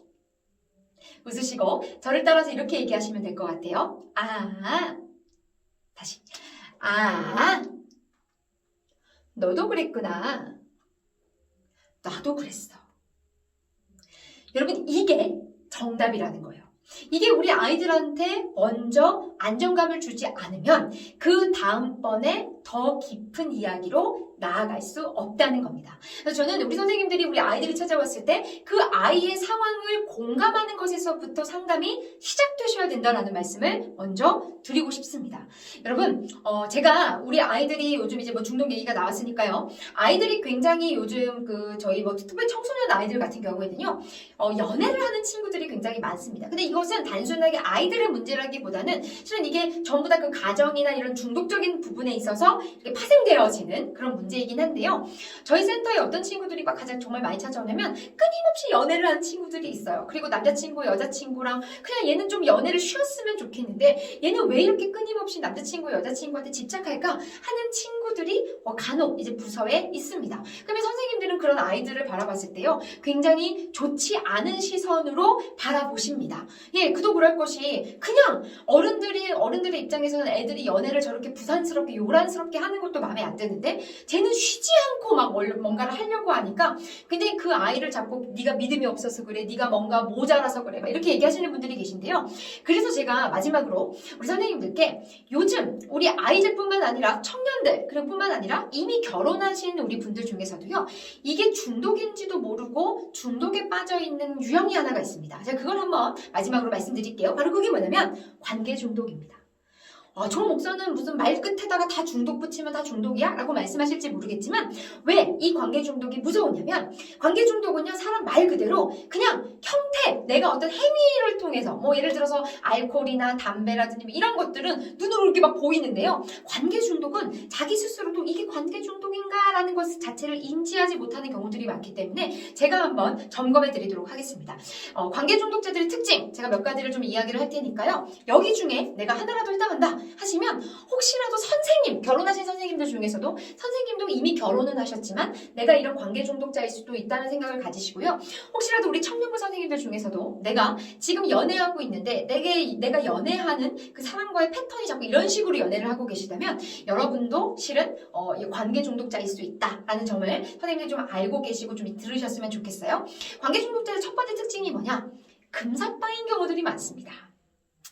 웃으시고 저를 따라서 이렇게 얘기하시면 될 것 같아요. 다시 너도 그랬구나. 나도 그랬어. 여러분 이게 정답이라는 거예요. 이게 우리 아이들한테 먼저 안정감을 주지 않으면 그 다음번에 더 깊은 이야기로 나아갈 수 없다는 겁니다. 그래서 저는 우리 선생님들이 우리 아이들이 찾아왔을 때 그 아이의 상황을 공감하는 것에서부터 상담이 시작되셔야 된다는 말씀을 먼저 드리고 싶습니다. 여러분, 제가 우리 아이들이 요즘 이제 뭐 중독 얘기가 나왔으니까요. 아이들이 굉장히 요즘 저희 특별히 청소년 아이들 같은 경우에는요, 연애를 하는 친구들이 굉장히 많습니다. 근데 이것은 단순하게 아이들의 문제라기보다는 실은 이게 전부 다 그 가정이나 이런 중독적인 부분에 있어서 이렇게 파생되어지는 그런 문제이긴 한데요. 저희 센터에 어떤 친구들이 가장 정말 많이 찾아오냐면 끊임없이 연애를 하는 친구들이 있어요. 그리고 남자친구, 여자친구랑 그냥 얘는 좀 연애를 쉬었으면 좋겠는데 얘는 왜 이렇게 끊임없이 남자친구, 여자친구한테 집착할까 하는 친구들이 간혹 이제 부서에 있습니다. 그러면 선생님들은 그런 아이들을 바라봤을 때요. 굉장히 좋지 않은 시선으로 바라보십니다. 예, 그도 그럴 것이 그냥 어른들의 입장에서는 애들이 연애를 저렇게 부산스럽게 요란스럽게 하는 것도 마음에 안 드는데 쟤는 쉬지 않고 막 뭔가를 하려고 하니까 굉장히 그 아이를 자꾸 네가 믿음이 없어서 그래, 네가 뭔가 모자라서 그래 막 이렇게 얘기하시는 분들이 계신데요. 그래서 제가 마지막으로 우리 선생님들께 요즘 우리 아이들뿐만 아니라 청년들 그리고 뿐만 아니라 이미 결혼하신 우리 분들 중에서도요. 이게 중독인지도 모르고 중독에 빠져있는 유형이 하나가 있습니다. 제가 그걸 한번 마지막으로 말씀드릴게요. 바로 그게 뭐냐면 관계 중독입니다. 정 목사는 무슨 말 끝에다가 다 중독 붙이면 다 중독이야? 라고 말씀하실지 모르겠지만 왜 이 관계 중독이 무서우냐면 관계 중독은요 사람 말 그대로 그냥 형태 내가 어떤 행위를 통해서 뭐 예를 들어서 알코올이나 담배라든지 이런 것들은 눈으로 이렇게 막 보이는데요. 관계 중독은 자기 스스로도 이게 관계 중독인가 라는 것 자체를 인지하지 못하는 경우들이 많기 때문에 제가 한번 점검해 드리도록 하겠습니다. 관계 중독자들의 특징 제가 몇 가지를 좀 이야기를 할 테니까요. 여기 중에 내가 하나라도 해당한다 하시면 혹시라도 선생님, 결혼하신 선생님들 중에서도 선생님도 이미 결혼은 하셨지만 내가 이런 관계 중독자일 수도 있다는 생각을 가지시고요. 혹시라도 우리 청년부 선생님들 중에서도 내가 지금 연애하고 있는데 내가 연애하는 그 사람과의 패턴이 자꾸 이런 식으로 연애를 하고 계시다면 여러분도 실은 관계 중독자일 수 있다라는 점을 선생님들 좀 알고 계시고 좀 들으셨으면 좋겠어요. 관계 중독자의 첫 번째 특징이 뭐냐? 금사빠인 경우들이 많습니다.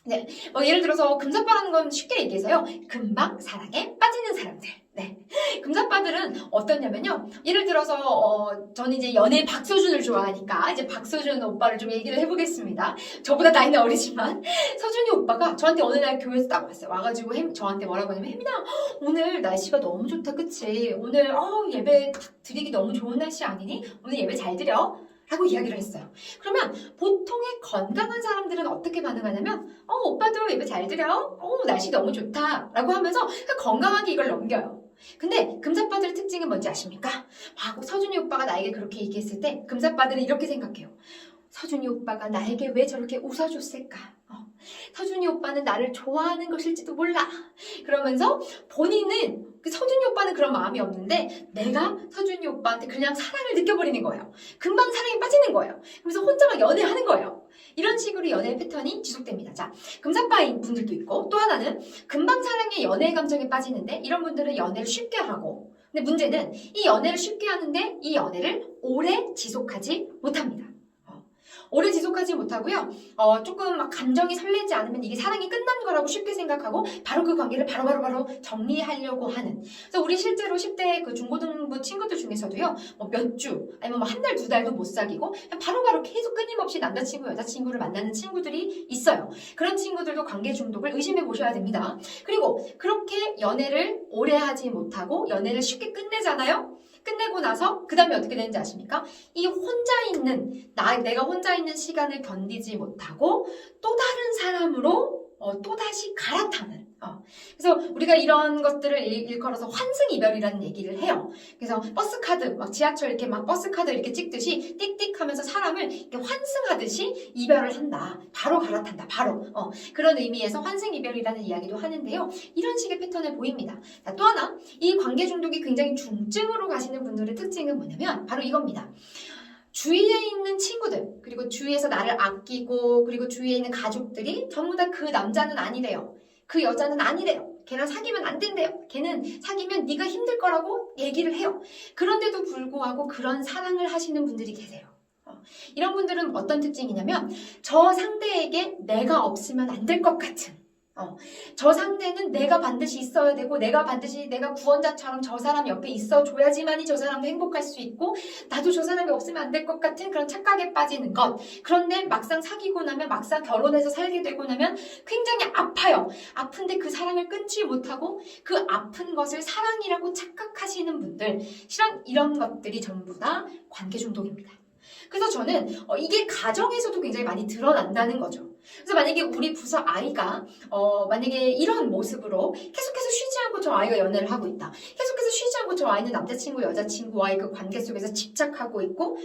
네, 예를 들어서 금사빠라는 건 쉽게 얘기해서요. 금방 사랑에 빠지는 사람들. 네, 금사빠들은 어떠냐면요. 예를 들어서 저는 이제 연애 박서준을 좋아하니까 이제 박서준 오빠를 좀 얘기를 해보겠습니다. 저보다 나이는 어리지만 서준이 오빠가 저한테 어느 날 교회에서 딱 왔어요. 와가지고 저한테 뭐라고 하냐면 혜민아 오늘 날씨가 너무 좋다 그치? 오늘 예배 드리기 너무 좋은 날씨 아니니? 오늘 예배 잘 드려? 라고 이야기를 했어요. 그러면 보통의 건강한 사람들은 어떻게 반응하냐면 오빠도 예배 잘 드려? 날씨 너무 좋다 라고 하면서 건강하게 이걸 넘겨요. 근데 금사빠들의 특징은 뭔지 아십니까? 서준이 오빠가 나에게 그렇게 얘기했을 때 금사빠들은 이렇게 생각해요. 서준이 오빠가 나에게 왜 저렇게 웃어줬을까? 서준이 오빠는 나를 좋아하는 것일지도 몰라. 그러면서 본인은 서준이 오빠는 그런 마음이 없는데 내가 서준이 오빠한테 그냥 사랑을 느껴버리는 거예요. 금방 사랑에 빠지는 거예요. 그래서 혼자 막 연애하는 거예요. 이런 식으로 연애 패턴이 지속됩니다. 자, 금사빠인 분들도 있고 또 하나는 금방 사랑에 연애 감정에 빠지는데 이런 분들은 연애를 쉽게 하고 근데 문제는 이 연애를 쉽게 하는데 이 연애를 오래 지속하지 못합니다. 오래 지속하지 못하고요. 조금 막 감정이 설레지 않으면 이게 사랑이 끝난 거라고 쉽게 생각하고 바로 그 관계를 바로 정리하려고 하는. 그래서 우리 실제로 10대 그 중고등부 친구들 중에서도요. 몇 주, 아니면 한 달, 두 달도 못 사귀고 그냥 바로바로 계속 끊임없이 남자친구, 여자친구를 만나는 친구들이 있어요. 그런 친구들도 관계 중독을 의심해 보셔야 됩니다. 그리고 그렇게 연애를 오래 하지 못하고 연애를 쉽게 끝내잖아요? 끝내고 나서 그 다음에 어떻게 되는지 아십니까? 이 혼자 있는 내가 혼자 있는 시간을 견디지 못하고 또 다른 사람으로 또다시 갈아타는. 그래서 우리가 이런 것들을 일컬어서 환승이별이라는 얘기를 해요. 그래서 버스카드, 막 지하철 이렇게 막 버스카드 이렇게 찍듯이 띡띡 하면서 사람을 이렇게 환승하듯이 이별을 한다. 바로 갈아탄다. 바로. 그런 의미에서 환승이별이라는 이야기도 하는데요. 이런 식의 패턴을 보입니다. 자, 또 하나, 이 관계 중독이 굉장히 중증으로 가시는 분들의 특징은 뭐냐면 바로 이겁니다. 주위에 있는 친구들, 그리고 주위에서 나를 아끼고, 그리고 주위에 있는 가족들이 전부 다 그 남자는 아니래요. 그 여자는 아니래요. 걔랑 사귀면 안 된대요. 걔는 사귀면 네가 힘들 거라고 얘기를 해요. 그런데도 불구하고 그런 사랑을 하시는 분들이 계세요. 이런 분들은 어떤 특징이냐면 저 상대에게 내가 없으면 안 될 것 같은, 저 상대는 내가 반드시 있어야 되고 내가 구원자처럼 저 사람 옆에 있어줘야지만이 저 사람도 행복할 수 있고 나도 저 사람이 없으면 안 될 것 같은 그런 착각에 빠지는 것. 그런데 막상 사귀고 나면, 막상 결혼해서 살게 되고 나면 굉장히 아파요. 아픈데 그 사랑을 끊지 못하고 그 아픈 것을 사랑이라고 착각하시는 분들, 실은 이런 것들이 전부 다 관계 중독입니다. 그래서 저는 이게 가정에서도 굉장히 많이 드러난다는 거죠. 그래서 만약에 우리 부서 아이가 만약에 이런 모습으로 계속해서 쉬지 않고 저 아이가 연애를 하고 있다. 계속해서 쉬지 않고 저 아이는 남자친구, 여자친구와의 그 관계 속에서 집착하고 있고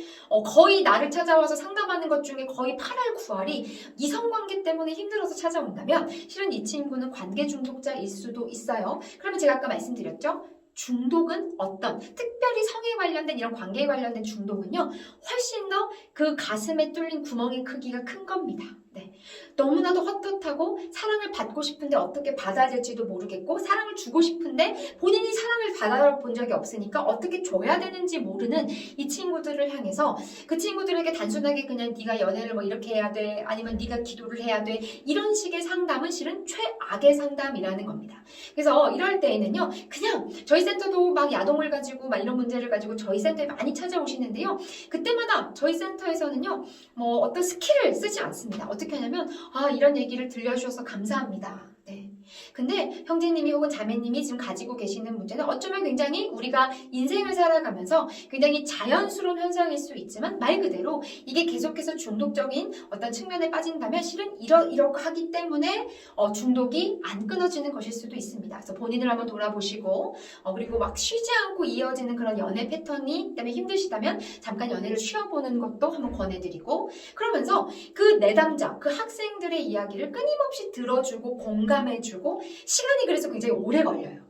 거의 나를 찾아와서 상담하는 것 중에 거의 8할 9할이 이성관계 때문에 힘들어서 찾아온다면 실은 이 친구는 관계 중독자일 수도 있어요. 그러면 제가 아까 말씀드렸죠? 중독은 어떤, 특별히 성에 관련된 이런 관계에 관련된 중독은요, 훨씬 더 그 가슴에 뚫린 구멍의 크기가 큰 겁니다. 네. 너무나도 헛헛하고 사랑을 받고 싶은데 어떻게 받아야 될지도 모르겠고 사랑을 주고 싶은데 본인이 사랑을 받아본 적이 없으니까 어떻게 줘야 되는지 모르는 이 친구들을 향해서 그 친구들에게 단순하게 그냥 네가 연애를 뭐 이렇게 해야 돼, 아니면 네가 기도를 해야 돼, 이런 식의 상담은 실은 최악의 상담이라는 겁니다. 그래서 이럴 때에는요, 그냥 저희 센터도 막 야동을 가지고 막 이런 문제를 가지고 저희 센터에 많이 찾아오시는데요. 그때마다 저희 센터에서는요, 뭐 어떤 스킬을 쓰지 않습니다. 어떻게 하냐면 이런 얘기를 들려주셔서 감사합니다. 네. 근데 형제님이 혹은 자매님이 지금 가지고 계시는 문제는 어쩌면 굉장히 우리가 인생을 살아가면서 굉장히 자연스러운 현상일 수 있지만 말 그대로 이게 계속해서 중독적인 어떤 측면에 빠진다면 실은 이러하기 때문에 중독이 안 끊어지는 것일 수도 있습니다. 그래서 본인을 한번 돌아보시고 그리고 막 쉬지 않고 이어지는 그런 연애 패턴이 때문에 힘드시다면 잠깐 연애를 쉬어보는 것도 한번 권해드리고, 그러면서 그 내담자, 그 학생들의 이야기를 끊임없이 들어주고 공감해주고, 시간이 그래서 굉장히 오래 걸려요.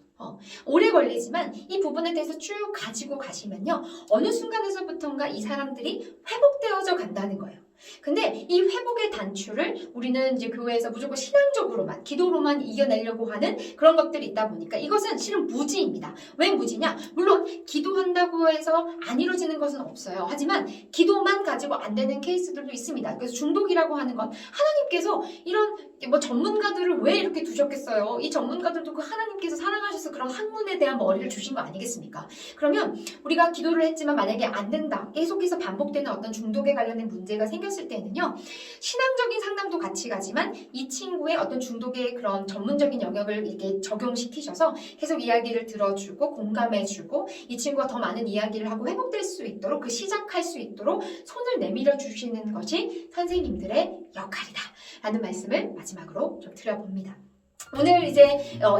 오래 걸리지만 이 부분에 대해서 쭉 가지고 가시면요, 어느 순간에서부턴가 이 사람들이 회복되어져 간다는 거예요. 근데 이 회복의 단추를 우리는 이제 교회에서 무조건 신앙적으로만, 기도로만 이겨내려고 하는 그런 것들이 있다 보니까 이것은 실은 무지입니다. 왜 무지냐? 물론 기도한다고 해서 안 이루어지는 것은 없어요. 하지만 기도만 가지고 안 되는 케이스들도 있습니다. 그래서 중독이라고 하는 건 하나님께서 이런 뭐 전문가들을 왜 이렇게 두셨겠어요? 이 전문가들도 그 하나님께서 사랑하셔서 그런 학문에 대한 머리를 주신 거 아니겠습니까? 그러면 우리가 기도를 했지만 만약에 안 된다, 계속해서 반복되는 어떤 중독에 관련된 문제가 생겼을 때는요, 신앙적인 상담도 같이 가지만 이 친구의 어떤 중독의 그런 전문적인 영역을 이렇게 적용시키셔서 계속 이야기를 들어주고 공감해주고 이 친구가 더 많은 이야기를 하고 회복될 수 있도록, 그 시작할 수 있도록 손을 내밀어 주시는 것이 선생님들의 역할이다 라는 말씀을 마지막으로 좀 드려봅니다. 오늘 이제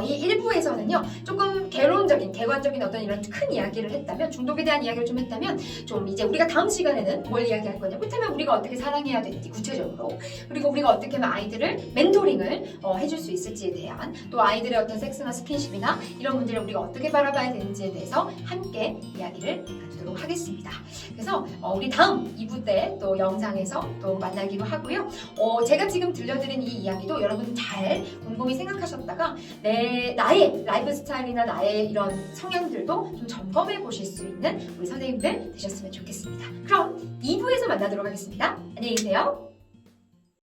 이 1부에서는요, 조금 개론적인, 객관적인 어떤 이런 큰 이야기를 했다면, 중독에 대한 이야기를 좀 했다면, 좀 이제 우리가 다음 시간에는 뭘 이야기할 거냐, 그렇다면 우리가 어떻게 사랑해야 되는지 구체적으로, 그리고 우리가 어떻게 하면 아이들을 멘토링을 해줄 수 있을지에 대한, 또 아이들의 어떤 섹스나 스킨십이나 이런 문제를 우리가 어떻게 바라봐야 되는지에 대해서 함께 이야기를 나누도록 하겠습니다. 그래서 우리 다음 2부 때 또 영상에서 또 만나기로 하고요. 제가 지금 들려드린 이 이야기도 여러분 잘 곰곰이 생각하시고 생각하셨다가 나의 라이프 스타일이나 나의 이런 성향들도 좀 점검해 보실 수 있는 우리 선생님들 되셨으면 좋겠습니다. 그럼 2부에서 만나도록 하겠습니다. 안녕히 계세요.